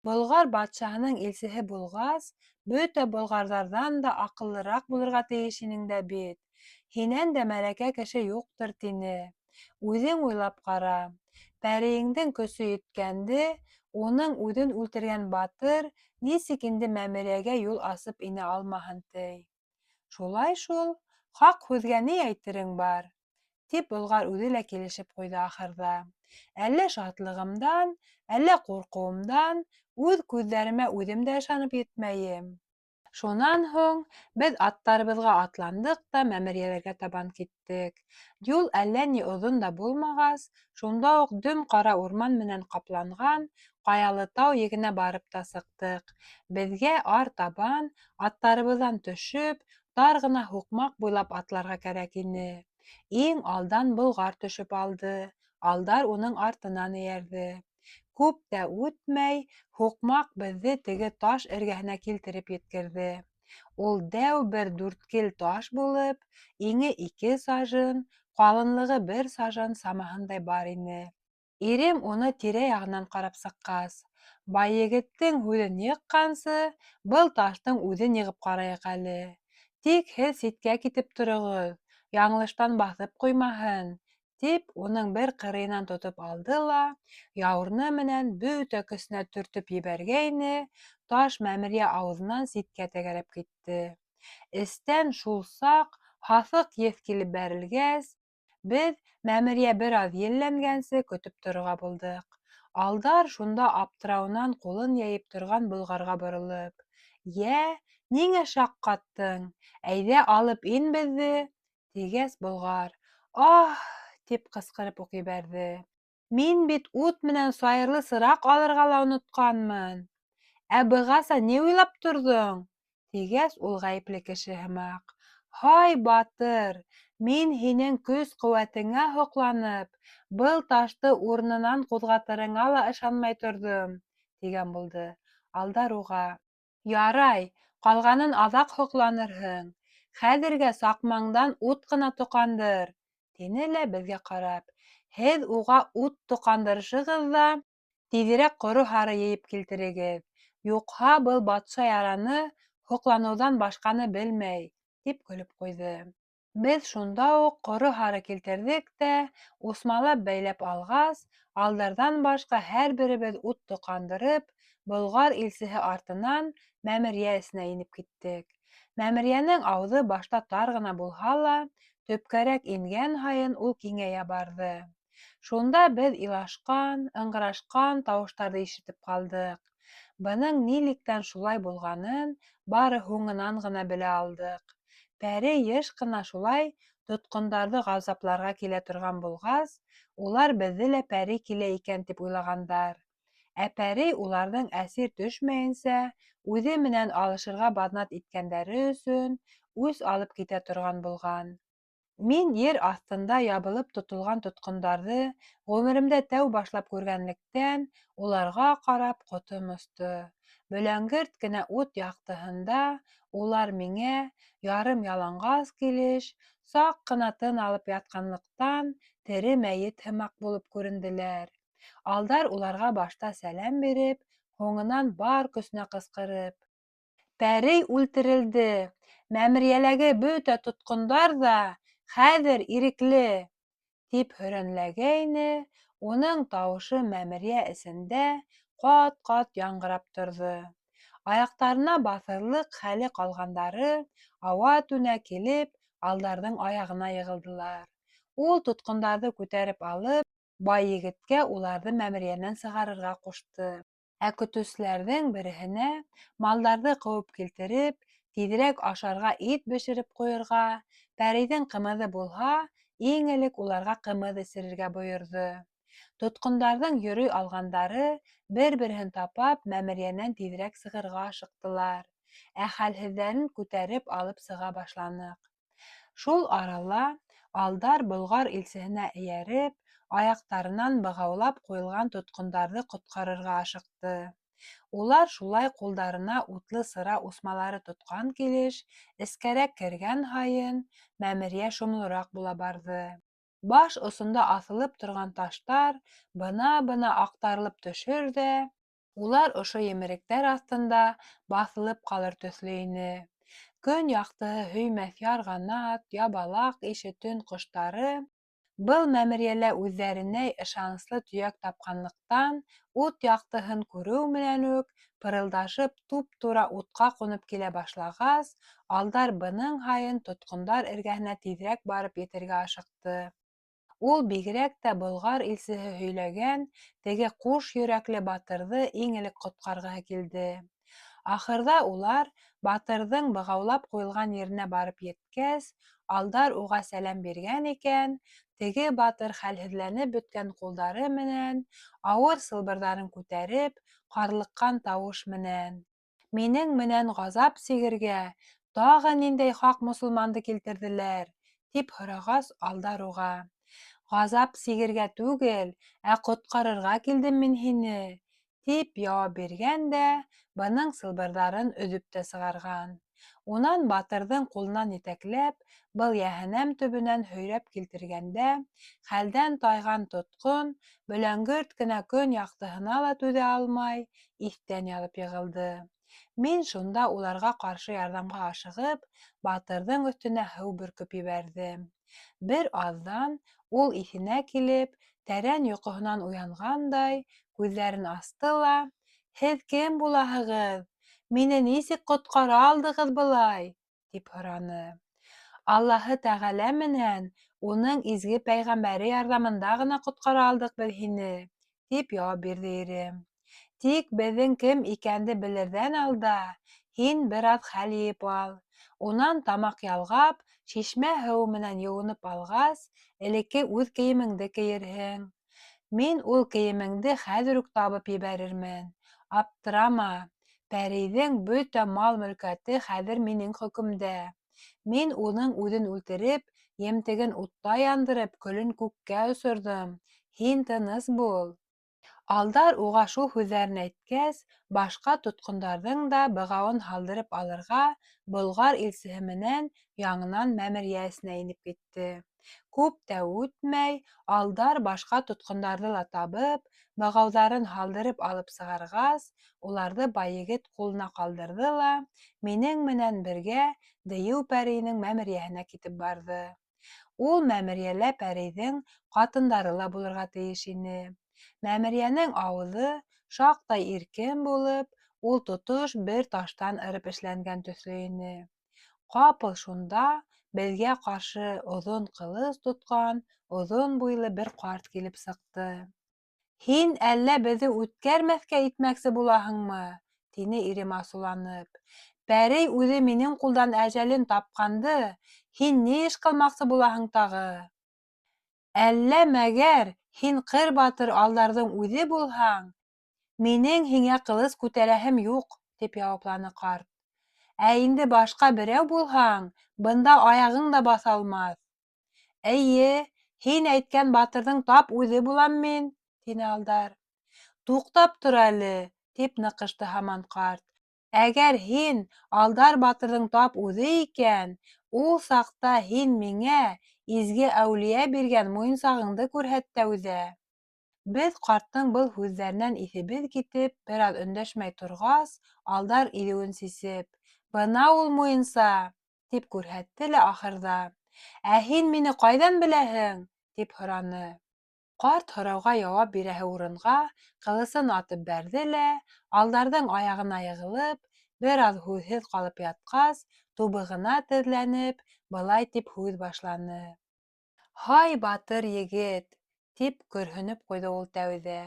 Болғар батшаһының илсеһе булғас, бөтә болғарҙарҙан да аҡыллыраҡ булырға тейеш инең дә бит. Һинән дә мәрәкә кеше юҡтыр, тине. Үҙең уйлап ҡара. Пәрейеңдең көсө еткәнде, уның үҙен үлтергән батыр нисек инде мәмерйәгә юл асып инә алмаһын ти. Шулай шул, хаҡ һүҙгә ни әйтерең бар? Тип Болғар үҙе лә килешеп ҡуйҙы ахырҙа. Әллә шатлығымдан, әллә ҡурҡыуымдан үҙ күҙҙәремә үҙем дә ышанып етмәйем. Шунан һуң беҙ аттарыбыҙға атландыҡ та мәмерйәләргә табан киттек. Юл әллә ни оҙон да булмағас, шунда уҡ дөм ҡара урман менән ҡапланған ҡаялы тау егенә барып та сыҡтык. Беҙгә артабан аттарыбыҙҙан төшөп, тар ғына һуҡмаҡ буйлап атларға кәрәк ине. Иң алдан Болғар төшөп алды, алдар уның артынан эйәрҙе. Күп тә үтмәй, һуҡмаҡ беҙҙе теге таш эргәһенә килтереп еткерҙе. Ул дәү бер дүрткел таш булып, иңе 2 сажын, ҡалынлығы 1 сажын самаһындай бар ине. Ирем уны тирә-яғынан ҡарап сыҡҡас: Байегеттең һүҙен йыҡҡансы, был таштың үҙен йығып ҡарайыҡ әле. Тик һеҙ ситкә китеп тороғоҙ, яңылыштан баҫып ҡуймаһын, тип уның бер ҡырыйынан тотоп алды ла, яурыны менән бөтә көсөнә төртөп ебәргәйне, таш мәмерйә ауыҙынан ситкә тәгәрәп китте. Эстән шул саҡ һаҫыҡ еҫ килеп бәрелгәс, беҙ мәмерйә бер аҙ елләнгәнсе көтөп торорға булдыҡ. Алдар шунда аптырауынан ҡулын йәйеп торған Болғарға боролоп: «Йә, ниңә шаҡ ҡаттың? Әйҙә алып ин беҙҙе!» Тигәс, Болғар «Аһ!» тип ҡысҡырып уҡ ебәрҙе. «Мин бит ут менән сайырлы сыраҡ алырға ла онотҡанмын. Ә бығаса ни уйлап торҙоң?» Тигәс, ул ғәйепле кеше һымаҡ: «Һай, Батыр, мин һинең көс-ҡеүәтеңә һоҡланып, был ташты урынынан ҡуҙғатырыңа ла ышанмай торҙом», тигән булды. Алдар уға: «Ярай, ҡалғанын аҙаҡ һоҡланырһың. Хәҙергә саҡмаңдан ут ҡына тоҡандыр», тине лә беҙгә ҡарап: «Һеҙ уға ут тоҡандырышығыҙ ҙа тиҙерәк ҡоро һары йыйып килтерегеҙ, юҡһа был батша яраны һоҡланыуҙан башҡаны белмәй», тип көлөп ҡуйҙы. Беҙ шунда уҡ ҡоро һары килтерҙек тә, усмалап бәйләп алғас, алдарҙан башҡа һәр беребеҙ ут тоҡандырып, Болғар илсеһе артынан мәмерйә эсенә инеп киттек. Мәмерйәнең ауыҙы башта тар ғына булһа ла, төпкәрәк ингән һайын ул киңәйә барҙы. Шунда беҙ илашҡан, ыңғырашҡан тауыштарҙы ишетеп ҡалдыҡ. Бының нилектән шулай булғанын бары һуңынан ғына белә алдыҡ. Пәрей йыш ҡына шулай Тотҡондарҙы ғазапларға килә торған булғас, улар беҙҙе лә пәрей килә икән тип уйлағандар. Ә пәрей уларҙың әсир төшмәйенсә, үҙе менән алышырға баҙнат иткәндәре өсөн үс алып китә торған булған. Мин ер аҫтында ябылып тотолған тотҡондарҙы ғүмеремдә тәү башлап күргәнлектән, уларға ҡарап ҡотом осто. Бөләңгерт кенә ут яҡтыһында улар миңә, ярым яланғас килеш, саҡ ҡына тын алып ятҡанлыҡтан, тере мәйет һымаҡ булып күренделәр. Алдар уларға башта сәләм биреп, һуңынан бар көсөнә ҡысҡырып: «Пәрей үлтерелде! Мәмерйәләге бөтә тотҡондар ҙа хәҙер ирекле!» тип һөрәнләгәйне, уның тауышы мәмерйә эсендә ҡат-ҡат яңғырап торҙо. Аяҡтарына баҫырлыҡ хәле ҡалғандары ауа-түнә килеп Алдарҙың аяғына йығылдылар. Ул тотҡондарҙы күтәреп алып, бай егеткә уларҙы мәмерйәнән сығарырға ҡушты. Ә көтөүселәрҙең береһенә малдарҙы ҡыуып килтереп, тиҙерәк ашарға ит бешереп ҡуйырға, пәрейҙең ҡымыҙы булһа, иң элек уларға ҡымыҙ эсерергә бойорҙо. Тотҡондарҙың йөрөй алғандары бер-береһен тапап мәмерйәнән тиҙерәк сығырға ашыҡтылар, ә хәлһеҙҙәрен күтәреп алып сыға башланыҡ. Шул арала Алдар Болғар илсеһенә эйәреп, аяҡтарынан бығаулап ҡуйылған тотҡондарҙы ҡотҡарырға ашыҡты. Улар шулай ҡулдарына утлы сыра усмалары тотҡан килеш, эскәрәк кергән һайын, мәмерйә шомлораҡ була барҙы. Баш осонда аҫылып торған таштар бына-бына аҡтарылып төшөр ҙә, улар ошо емеректәр аҫтында баҫылып ҡалыр төҫлө ине. Көн яҡтыһы һөймәҫ ярғанат, ябалаҡ ише төн ҡоштары был мәмерйәлә үҙҙәренә ышаныслы төйәк тапҡанлыҡтан, ут яҡтыһын күреү менән үк пырылдашып туп-тура утҡа ҡунып килә башлағас, Алдар бының һайын тотҡондар эргәһенә тиҙерәк барып етергә ашыҡты. Ул бигерәк тә Болғар илсеһе һөйләгән теге ҡуш йөрәкле батырҙы иң элек ҡотҡарғыһы килде. Ахырҙа улар батырҙың бығаулап ҡуйылған еренә барып еткәс, Алдар уға сәләм биргән икән, теге батыр хәлһеҙләнеп бөткән ҡулдары менән, ауыр сылбырҙарын күтәреп, ҡарлыҡҡан тауыш менән: «Минең менән ғазап сигергә тағы ниндәй хаҡ мосолманды килтерҙеләр?» тип һорағас, Алдар уға: «Ғазап сигергә түгел, ә ҡотҡарырға килдем мин һине!» тип яуап биргән дә, бының сылбырҙарын өҙөп тә сығарған. Унан батырҙың ҡулынан етәкләп, был йәһәнәм төбөнән һөйрәп килтергәндә, хәлдән тайған тотҡон, бөләңгерт кенә көн яҡтыһына ла түҙә алмай, иҫтән яҙып йығылды. Мин шунда уларға ҡаршы ярҙамға ашығып, батырҙың өҫтөнә һыу бөркөп ебәрҙем. Бер аҙҙан ул иҫенә килеп, тәрән йоҡоһонан уянғандай, күҙҙәрен асты ла: «Һеҙ кем булаһығыҙ? Мине нисек ҡотҡара алдығыҙ былай?» тип һораны. «Аллаһы Тәғәлә менән уның изге пәйғәмбәре ярҙамында ғына ҡотҡара алдыҡ беҙ һине», тип яуап бирҙе ирем. «Тик беҙҙең кем икәнде белерҙән алда һин бер аҙ хәл йыйып ал. Унан тамаҡ ялғап, шишмә һыуы менән йыуынып алғас, элекке үҙ кейемеңде кейерһең. Мин ул кейемеңде хәҙер үк табып ебәрермен. Аптырама, пәрейҙең бөтә мал-мөлкәте хәҙер минең хөкөмдә. Мин уның үҙен үлтереп, емтеген утта яндырып, көлөн күккә осорҙом. Һин тыныс бул». Алдар уға шул һүҙҙәрен әйткәс, башҡа тотҡондарҙың да бығауын һалдырып алырға Болғар илсеһе менән яңынан мәмерйә эсенә инеп китте. Күп тә үтмәй, Алдар башҡа тотҡондарҙы ла табып, бығауҙарын һалдырып алып сығарғас, уларҙы байегет ҡулына ҡалдырҙы ла минең менән бергә Дейеү пәрейенең мәмерйәһенә китеп барҙы. Ул мәмерйәлә пәрейҙең ҡатындары ла булырға тейеш ине. Мәмерйәнең ауыҙы шаҡтай иркен булып, ул тотош бер таштан ырып эшләнгән төҫлө ине. Ҡапыл шунда беҙгә ҡаршы оҙон ҡылыс тотҡан, оҙон буйлы бер ҡарт килеп сыҡты. «Һин әллә беҙҙе үткәрмәҫкә итмәксе булаһыңмы?» тине ирем асыуланып. Пәрей үҙе минең ҡулдан әжәлен тапҡанды, һин ни эш ҡылмаҡсы булаһың тағы? Әллә мәгәр һин ҡыр батыр алдарҙың үҙе булһаң, минең һиңә ҡылыс күтәрәһем юҡ, тип яуапланы ҡарт. Ә инде башҡа берәү булһаң, бында аяғың да баҫа алмаҫ. Эйе, һин әйткән батырҙың тап үҙе булам мин, тине алдар. Туҡтап тор әле, тип ныҡышты һаман ҡарт. Әгәр һин алдар батырҙың тап үҙе икән, ул саҡта һин миңә изге әүлиә биргән муйынсағыңды күрһәт тәүҙә. Беҙ ҡарттың был һүҙҙәренән иҫебеҙ китеп, бер аҙ өндәшмәй торғас, алдар иҙеүен сисеп, «Бына ул муйынса!» тип күрһәтте лә ахырҙа. «Ә һин мине ҡайҙан беләһең?» тип һораны. Ҡарт һорауға яуап бирәһе урынға ҡылысын атып бәрҙе лә, алдарҙың аяғына йығылып, бер аҙ һүҙһеҙ ҡалып ятҡас, тубығына теҙләнеп, былай тип һүҙ башланы. «Һай, батыр егет!» тип көрһөнөп ҡуйҙы ул тәүҙә.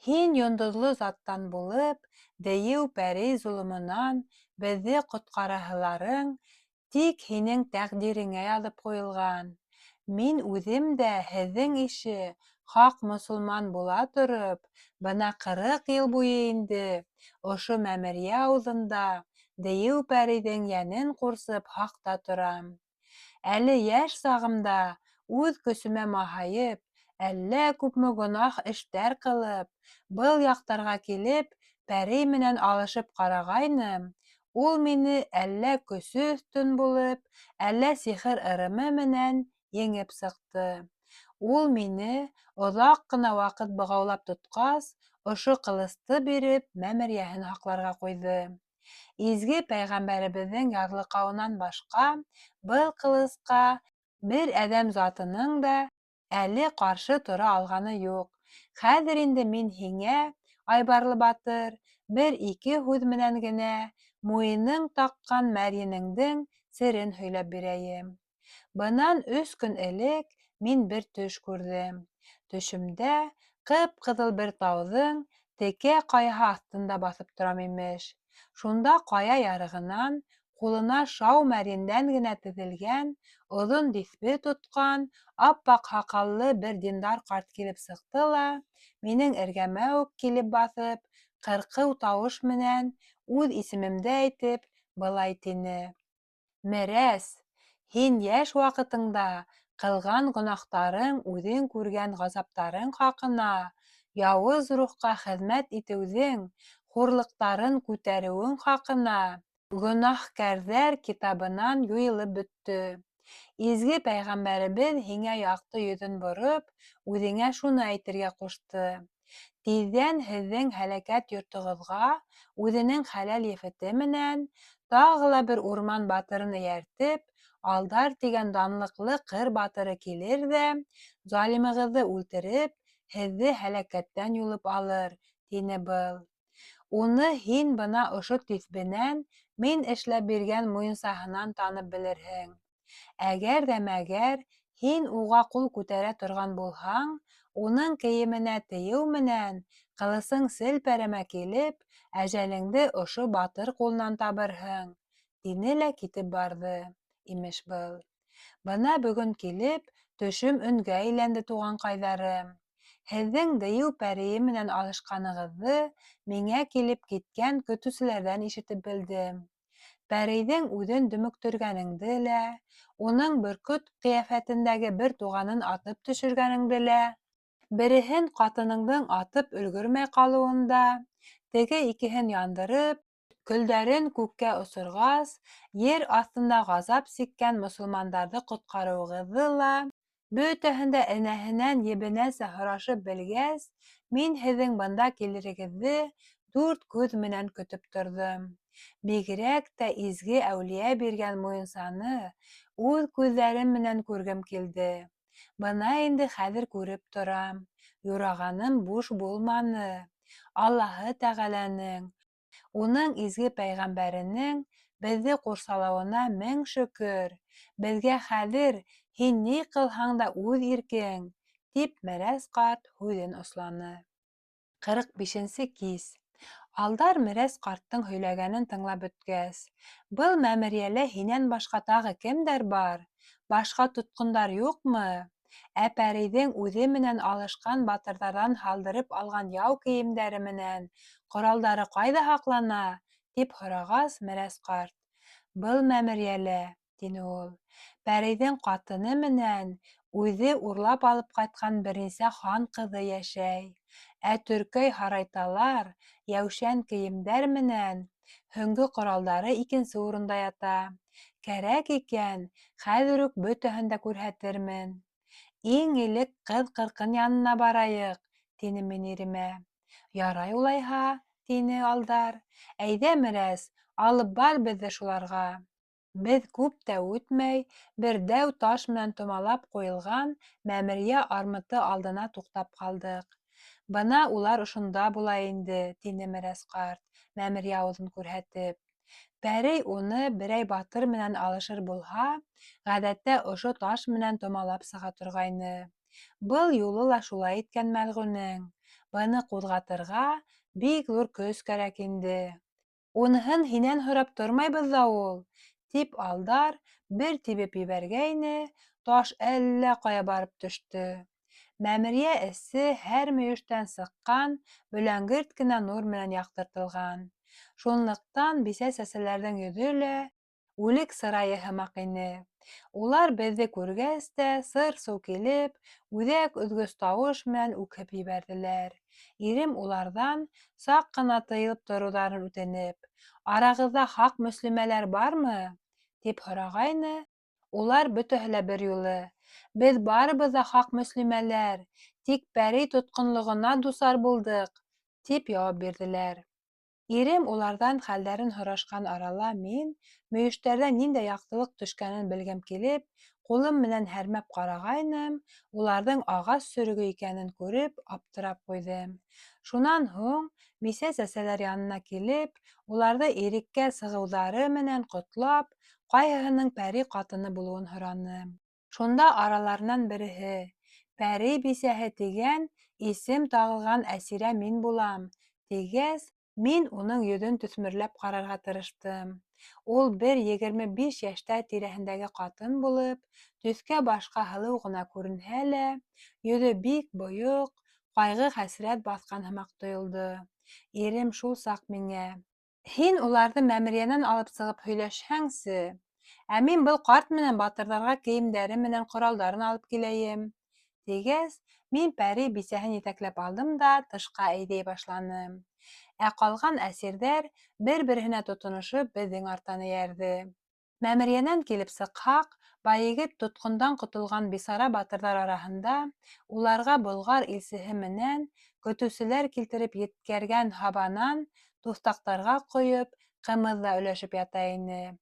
«Һин йондоҙло заттан булып, дейеү пәрей золомонан беҙҙе ҡотҡараһыларың тик һинең тәҡдиреңә яҙып ҡуйылған. Мин үҙем дә һеҙҙең ише хаҡ мосолман була тороп, бына 40 йыл буйы инде ошо мәмерйә ауыҙында дейеү пәрейҙең йәнен ҡурсып һаҡта торам. Әле йәш сағымда үҙ көсөмә маһайып, әллә күпме гонаһ эштәр ҡылып, был яҡтарға килеп, пәрей менән алышып ҡарағайным, ул мине әллә көсө өҫтөн булып, әллә сихыр ырымы менән еңеп сыҡты. Ул мине оҙаҡ ҡына ваҡыт бығаулап тотҡас, ошо ҡылысты биреп, мәмерйәһен һаҡларға ҡуйҙы. Изге пәйғәмбәребеҙҙең ярлыҡауынан башҡа, был ҡылысҡа бер әҙәм затының да әле ҡаршы тора алғаны юҡ. Хәҙер инде мин һиңә, Айбарлы батыр, бер-ике һүҙ менән генә муйының таҡҡан мәрйенеңдең серен һөйләп бирәйем. Бынан 3 көн элек мин бер төш күрҙем. Төшөмдә ҡып-ҡыҙыл бер тауҙың текә ҡаяһы аҫтында баҫып торам имеш. Шунда ҡая ярығынан ҡулына шау мәрйендән генә теҙелгән, оҙон диҫбе тотҡан, ап-аҡ һаҡаллы бер диндар ҡарт килеп сыҡты ла, минең эргәмә үк килеп баҫып, ҡырҡыу тауыш менән, үҙ исемемде әйтеп, былай тине: «Мерәс, һин йәш ваҡытыңда ҡылған гонаһтарың, үҙең күргән ғазаптарың хаҡына, яуыз рухҡа хеҙмәт итеүҙең хурлыҡтарын күтәреүең хаҡына гонаһкәрҙәр китабынан юйылып бөттө. Изге пәйғәмбәребеҙ һиңә яҡты йөҙөн бороп, үҙеңә шуны әйтергә ҡушты: тиҙҙән һеҙҙең һәләкәт йортоғоҙға үҙенең хәләл ефете менән тағы ла бер урман батырын эйәртеп, алдар тигән данлыҡлы ҡыр батыры килер ҙә, залимығыҙҙы үлтереп, һеҙҙе һәләкәттән юлып алыр, тине был. Уны һин бына ошо тиҫбенән, мин эшләп биргән муйынсаһынан танып белерһең. Әгәр ҙә мәгәр һин уға ҡул күтәрә торған булһаң, уның кейеменә тейеү менән, ҡылысың селпәрәмә килеп, әжәлеңде ошо батыр ҡулынан табырһың, тине лә китеп барҙы, имеш был. Бына бөгөн килеп, төшөм өнгә әйләнде, туғанҡайҙарым. Һеҙҙең дейеү пәрейе менән алышҡанығыҙҙы миңә килеп киткән көтөүселәрҙән ишетеп белдем. Пәрейҙең үҙен дөмөктөргәнеңде лә, уның бөркөт ҡиәфәтендәге бер туғанын атып төшөргәнеңде лә, береһен ҡатыныңдың атып өлгөрмәй ҡалыуын да, теге икеһен яндырып, көлдәрен күккә осорғас, ер аҫтында ғазап сиккән мосолмандарҙы ҡотҡарыуығыҙҙы ла, бөтәһен дә энәһенән ебенәсә һорашып белгәс, мин һеҙҙең бында килерегеҙҙе 4 күҙ менән көтөп торҙом. Бигерәк тә изге әүлиә биргән муйынсаны үҙ күҙҙәрем менән күргем килде. Бына инде хәҙер күреп торам. Юрағаным буш булманы. Аллаһы Тәғәләнең, уның изге пәйғәмбәренең беҙҙе ҡурсалауына мең шөкөр. Беҙгә хәҙер һин ни ҡылһаң да үҙ иркең, тип Мерәс ҡарт һүҙен осланы. 45-нсе кис. Алдар Мерәс ҡарттың һөйләгәнен тыңлап бөткәс: «Был мәмерйәлә һинән башҡа тағы кемдәр бар? Башҡа тотҡондар юҡмы? Ә пәрейҙең үҙе менән алышҡан батырҙарҙан һалдырып алған яу кейемдәре менән ҡоралдары ҡайҙа һаҡлана?» тип һорағас, Мерәс ҡарт: «Был мәмерйәлә, — тине ул, — пәрейҙең ҡатыны менән үҙе урлап алып ҡайтҡан бер нисә хан ҡыҙы йәшәй. Ә Төркәй һарайталар, йәүшән кейемдәр менән һөңгө ҡоралдары икенсе урында ята. Кәрәк икән, хәҙер үк бөтәһен дә күрһәтермен. Иң элек ҡыҙ ҡырҡын янына барайыҡ, — тинем мин иремә. Ярай улайһа, — тине Алдар. Әйҙә, Мерәс, алып бар беҙҙе шуларға. Беҙ күп тә үтмәй бер дәү таш менән томалап ҡуйылған мәмерйә армыты алдына туҡтап ҡалдыҡ. Бына улар ошонда була инде, — тине Мерәс ҡарт, мәмерйә ауыҙын күрһәтеп. Пәрей уны берәй батыр менән алышыр булһа, ғәҙәттә ошо таш менән томалап сыға торғайны. Был юлы ла шулай иткән Мәлғүнең. Быны ҡуҙғатырға бик ҙур көс кәрәк инде. Уныһын һинән һорап тормайбыҙ ҙа ул, — тип Алдар бер тибеп ебәргәйне, таш әллә ҡая барып төштө. Мәмерйә эсе һәр мөйөштән сыҡҡан бөләңгерт кенә нур менән яҡтыртылған. Шунлыҡтан бисә-сәсәләрҙең йөҙө лә үлек сырайы һымаҡ ине. Улар беҙҙе күргәс тә сыр-сыу килеп, үҙәк өҙгөс тауыш менән үкһеп ебәрҙеләр. Ирем уларҙан саҡ ҡына тыйылып тороуҙарын үтенеп: «Арағыҙҙа һаҡ мөслимәләр бармы?» тип һорағайны, улар бөтәһе лә бер юлы: «Беҙ барыбыҙ ҙа һаҡ мөслимәләр, тик пәрей тотҡонлоғона дусар булдыҡ», тип яуап бирҙеләр. Ирем уларҙан хәлдәрен һорашҡан арала мин, мөйөштәрҙә ниндәй яҡтылыҡ төшкәнен белгем килеп, ҡулым менән һәрмәп ҡарағайным, уларҙың ағас сөрөгө икәнен күреп, аптырап ҡуйҙым. Шунан һуң бисә-сәсәләр янына килеп, уларҙы иреккә сығыуҙары менән ҡотлап, ҡайһыһының пәрей ҡатыны булыуын һораным. Шунда араларынан береһе: «Пәрей бисәһе тигән исем тағылған Әсирә мин булам», тигәс, мин уның йөҙөн төҫмөрләп ҡарарға тырыштым. Ул 1-25 йәштәр тирәһендәге ҡатын булып, төҫкә-башҡа һылыу ғына күренһә лә, йөҙө бик бойоҡ, ҡайғы-хәсрәт баҫҡан һымаҡ тойолдо. Ирем шул саҡ миңә: «Һин уларҙы мәмерйәнән алып сығып һөйләшһәңсе, ә мин был ҡарт менән батырҙарға кейемдәре менән ҡоралдарын алып киләйем», тигәс, мин пәрей бисәһен етәкләп алдым да тышҡа әйҙәй башланым. Ә ҡалған әсирҙәр бер-береһенә тотоношоп беҙҙең арттан эйәрҙе. Мәмерйәнән килеп сыҡһаҡ, Байегет тотҡондан ҡотолған бисара батырҙар араһында уларға Болғар илсеһе менән көтөүселәр килтереп еткәргән һабанан туҫтаҡтарға ҡойоп, ҡымыҙ ҙа өләшеп ята ине.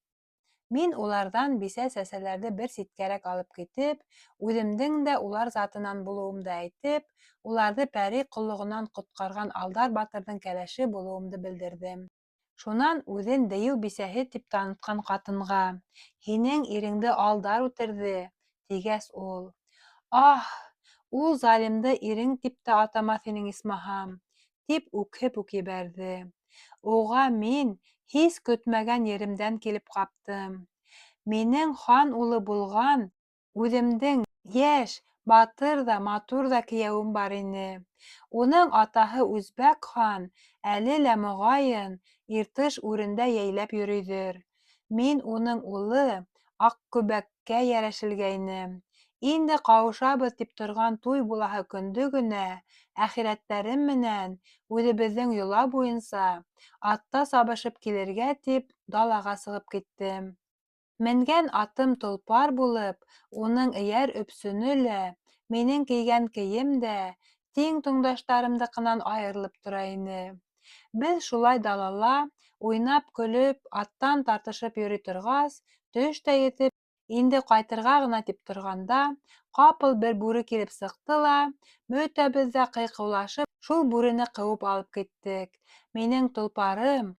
Мин уларҙан бисә-сәсәләрҙе бер ситкәрәк алып китеп, үҙемдең дә улар затынан булыуымды әйтеп, уларҙы пәрей ҡоллоғонан ҡотҡарған Алдар батырҙың кәләше булыуымды белдерҙем. Шунан үҙен дейеү бисәһе тип танытҡан ҡатынға: «Һинең иреңде Алдар үтерҙе», тигәс ул: «Аһ, ул залимды ирең тип тә атамаҫ инең, исмаһам», тип үкһеп үк ебәрҙе. Уға мин һис көтмәгән еремдән килеп ҡаптым. Минең хан улы булған, үҙемдең йәш, батыр ҙа, матур ҙа кейәүем бар ине. Уның атаһы Үзбәк хан әле лә, моғайын, Иртыш үрендә йәйләп йөрөйҙөр. Мин уның улы Аҡкүбәккә йәбешелгәйнем. Инде ҡауышабыҙ тип торған туй булаһы көндө генә әхирәттәрем менән үҙебеҙҙең йола буйынса атта сабышып килергә тип далаға сығып киттем. Менгән атым толпар булып, уның эйәр өпсөнө лә, минең кейгән кейем дә тиң туңдаштарымдыҡынан айырылып тора ине. Беҙ шулай далала уйнап-көлөп, аттан тартышып йөрөй торғас, төш тә етеп, инде ҡайтырға ғына тип торғанда, ҡапыл бер бүре килеп сыҡты ла, бөтәбеҙ ҙә ҡыйҡыулашып шул бүрене ҡыуып алып киттек. Минең толпарым,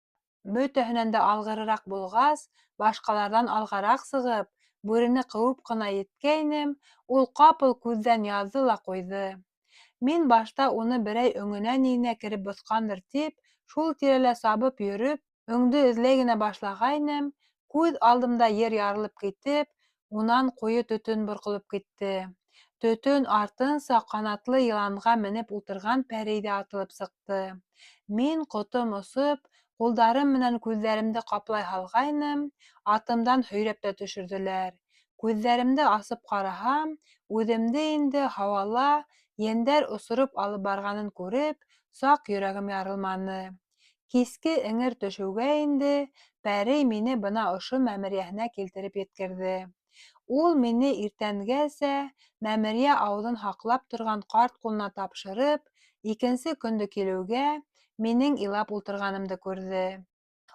бөтәһенән дә алғырыраҡ булғас, башҡаларҙан алғараҡ сығып, бүрене ҡыуып ҡына еткәйнем, ул ҡапыл күҙҙән яҙҙы ла ҡуйҙы. Мин башта уны берәй өңөнә-ниңенә кереп боҫҡандыр тип, Шул тирәлә сабып йөрөп, өңдө эҙләй генә башлағайным, күҙ алдымда ер ярылып китеп, унан ҡуйы төтөн борҡолоп китте. Төтөн артынса ҡанатлы йыланға менеп ултырған пәрей ҙә атылып сыҡты. Мин ҡотом осоп, ҡулдарым менән күҙҙәремде ҡаплай һалғайным, атымдан һөйрәп тә төшөрҙөләр. Күҙҙәремде асып ҡараһам, үҙемде инде һауала ендәр осороп алып барғанын күреп, саҡ йөрәгем ярылманы. Киске эңер төшөүгә инде пәрей мине бына ошо мәмерйәһенә килтереп еткерҙе. Ул мине иртәнгәсә мәмерйә ауыҙын һаҡлап торған ҡарт ҡулына тапшырып, икенсе көндө килеүгә, минең илап ултырғанымды күрҙе.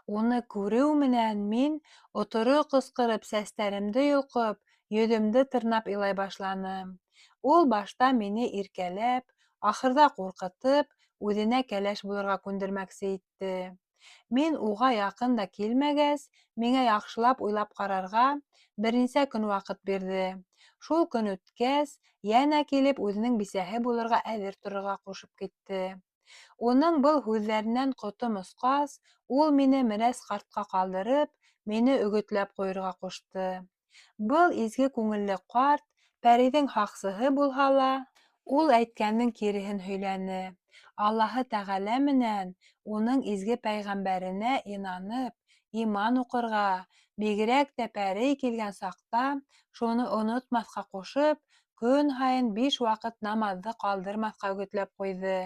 Уны күреү менән мин, оторо ҡысҡырып, сәстәремде йолҡоп, йөҙөмдө тырнап илай башланым. Ул башта мине иркәләп, ахырҙа ҡурҡытып, үҙенә кәләш булырға күндермәксе итте. Мин уға яҡын да килмәгәс, миңә яҡшылап уйлап ҡарарға бер нисә көн ваҡыт бирҙе. Шул көн үткәс, йәнә килеп үҙенең бисәһе булырға әҙер торорға ҡушып китте. Уның был һүҙҙәренән ҡотом осҡас, ул мине мерәс ҡартҡа ҡалдырып, мине өгөтләп ҡуйырға ҡушты. Был изге күңелле ҡарт, пәрейҙең һаҡсыһы булһа ла, ул әйткәндең киреһен һөйләне. Аллаһы Тәғәлә менән уның изге пәйғәмбәренә инанып, иман уҡырға, бигерәк тә пәрей килгән саҡта шуны онотмаҫҡа ҡушып, көн һайын 5 ваҡыт намаҙҙы ҡалдырмаҫҡа үгетләп ҡуйҙы.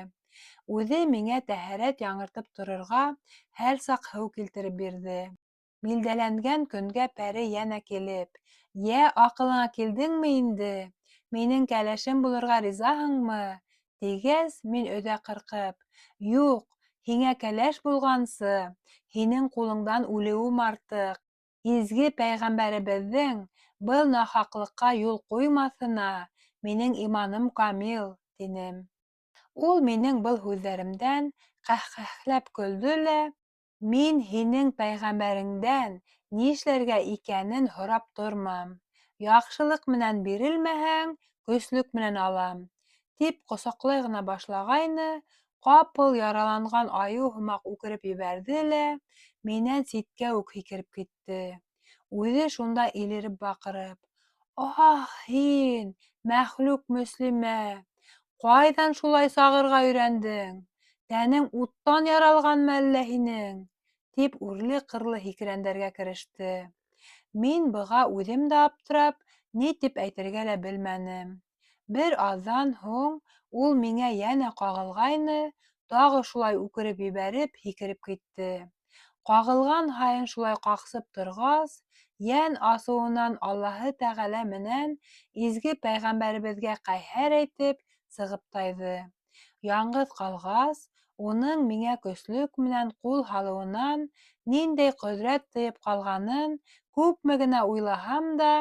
Үҙе миңә тәһәрәт яңыртып торорға һәр саҡ һыу килтереп бирҙе. Билдәләнгән көнгә пәрей йәнә килеп: «Йә, аҡылыңа килдеңме инде? Минең кәләшем булырға ризаһыңмы?» тигәс, мин өҙә ҡырҡып: «Юҡ, һиңә кәләш булғансы, һинең ҡулыңдан үлеүем артыҡ. Изге пәйғәмбәребеҙҙең был нахаҡлыҡҡа юл ҡуймаҫына минең иманым камил», тинем. Ул минең был һүҙҙәремдән ҡәһҡәһләп көлдө лә: «Мин һинең пәйғәмбәреңдән нишләргә икәнен һорап тормам. Яҡшылыҡ менән бирелмәһәң, көслөк менән алам», тип ҡосаҡлай ғына башлағайны, ҡапыл яраланған айыу һымаҡ үкереп ебәрҙе лә минән ситкә үк һикереп китте. Үҙе шунда илереп баҡырып: «Аһ, һин, мәхлүк мөслимә! Ҡайҙан шулай сағырға өйрәндең? Тәнең уттан яралғанмы әллә һинең?» тип үрле-ҡырлы һикерәндәргә кереште. Мин быға үҙем дә аптырап, ни тип әйтергә лә белмәнем. Бер аҙҙан һуң ул миңә йәнә ҡағылғайны, тағы шулай үкереп ебәреп, һикереп китте. Ҡағылған һайын шулай ҡаҡсып торғас, йән асыуынан Аллаһы Тәғәлә менән изге пәйғәмбәребеҙгә ҡәһәр әйтеп сығып тайҙы. Яңғыҙ ҡалғас, уның миңә көслөк менән ҡул һалыуынан ниндәй ҡөҙрәт тыйып ҡалғанын күпме генә уйлаһам да,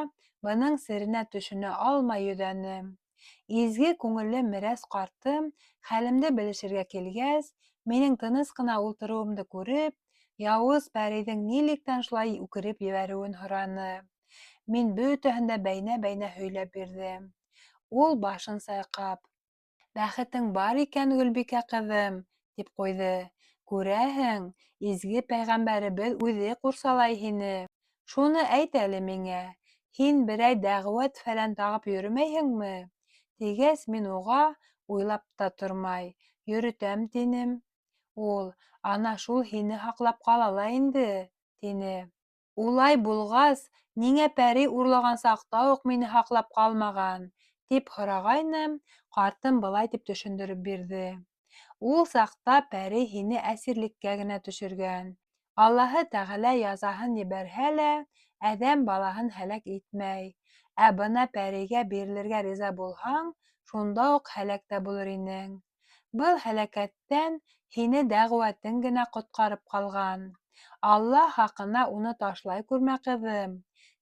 бының серенә төшөнә алмай йөҙәнем. Изге күңелле мерәс ҡартым хәлемде белешергә килгәс, минең тыныс ҡына ултырыуымды күреп, яуыз пәрейҙең нилектән шулай үкереп ебәреүен һораны. Мин бөтәһен дә бәйнә-бәйнә һөйләп бирҙем. Ул башын сайҡап: «Бәхетең бар икән, Гөлбикә ҡыҙым», тип ҡуйҙы. «Күрәһең, изге пәйғәмбәребеҙ үҙе ҡурсалай һине. Шуны әйт әле миңә, һин берәй дәғүәт-фәлән тағып йөрөмәйһеңме?» тигәс, мин уға, уйлап та тормай: «Йөрөтәм», тинем. Ул: «Ана шул һине һаҡлап ҡала ла инде», тине. «Улай булғас, ниңә пәрей урлаған саҡта уҡ мине һаҡлап ҡалмаған?» тип һорағайным, ҡартым былай тип төшөндөрөп бирҙе. «Ул саҡта пәрей һине әсирлеккә генә төшөргән. Аллаһы Тәғәлә язаһын ебәрһә лә, әҙәм балаһын һәләк итмәй. Ә бына пәрейгә бирелергә риза булһаң, шунда уҡ һәләк тә булыр инең. Был һәләкәттән һине дәғүәтең генә ҡотҡарып ҡалған. Алла хаҡына уны ташлай күрмә, ҡыҙым»,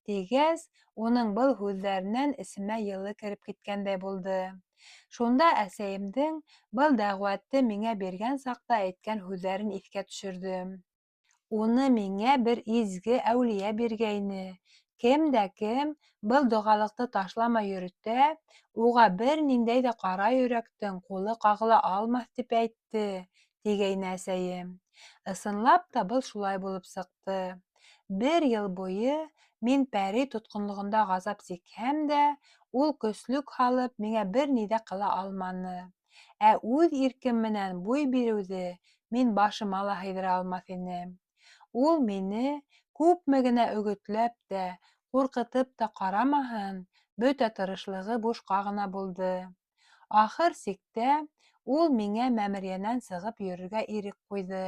тигәс, уның был һүҙҙәренән эсемә йылы кереп киткәндәй булды. Шунда әсәйемдең был дәғүәтте миңә биргән саҡта әйткән һүҙҙәрен иҫкә төшөрҙөм. Уны миңә бер изге әүлиә биргәйне. Кем дә кем был доғалыҡты ташламай йөрөтә, уға бер ниндәй ҙә ҡара йөрәктең ҡулы ҡағыла алмаҫ, тип әйтте, тигәйне әсәйем. Ысынлап та был шулай булып сыҡты. Бер йыл буйы мин пәри тотҡонлоғонда ғазап сикһәм дә, ул көслөк һалып миңә бер ни ҙә ҡыла алманы. Ә үҙ иркем менән буй биреүҙе мин башыма ла һыйҙыра алмаҫ инем. Ул мине күпме генә өгөтләп тә, ҡурҡытып та ҡарамаһын, бөтә тырышлығы бушҡа ғына булды. Ахыр сиктә ул миңә мәмерйәнән сығып йөрөргә ирек ҡуйҙы.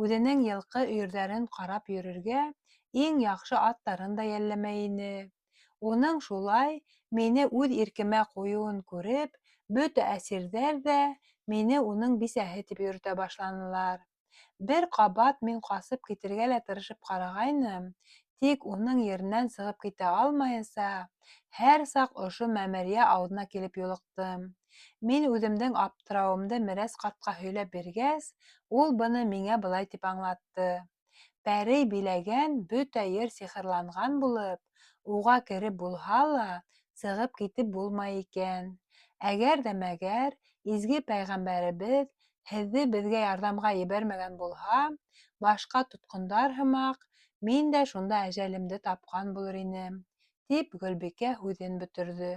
Үҙенең йылҡы өйөрҙәрен ҡарап йөрөргә иң яҡшы аттарын да йәлләмәй ине. Уның шулай мине үҙ иркемә ҡуйыуын күреп, бөтә әсирҙәр ҙә мине уның бисәһе тип йөрөтә башланылар. Бер ҡабат мин ҡасып китергә лә тырышып ҡарағайным, тик уның еренән сығып китә алмайынса, һәр саҡ ошо мәмерйә ауыҙына килеп юлыҡтым. Мин үҙемдең аптырауымды Мерәс ҡартҡа һөйләп биргәс, ул быны миңә былай тип аңлатты. Пәрей биләгән бөтә ер сихырланған булып, уға кереп булһа ла, сығып китеп булмай икән. Әгәр ҙә мәгәр изге пәйғәмбәребеҙ һеҙҙе беҙгә ярҙамға ебәрмәгән булһа, башҡа тотҡондар һымаҡ, мин дә шунда әжәлемде тапҡан булыр инем, тип Гөлбикә һүҙен бөтөрҙө.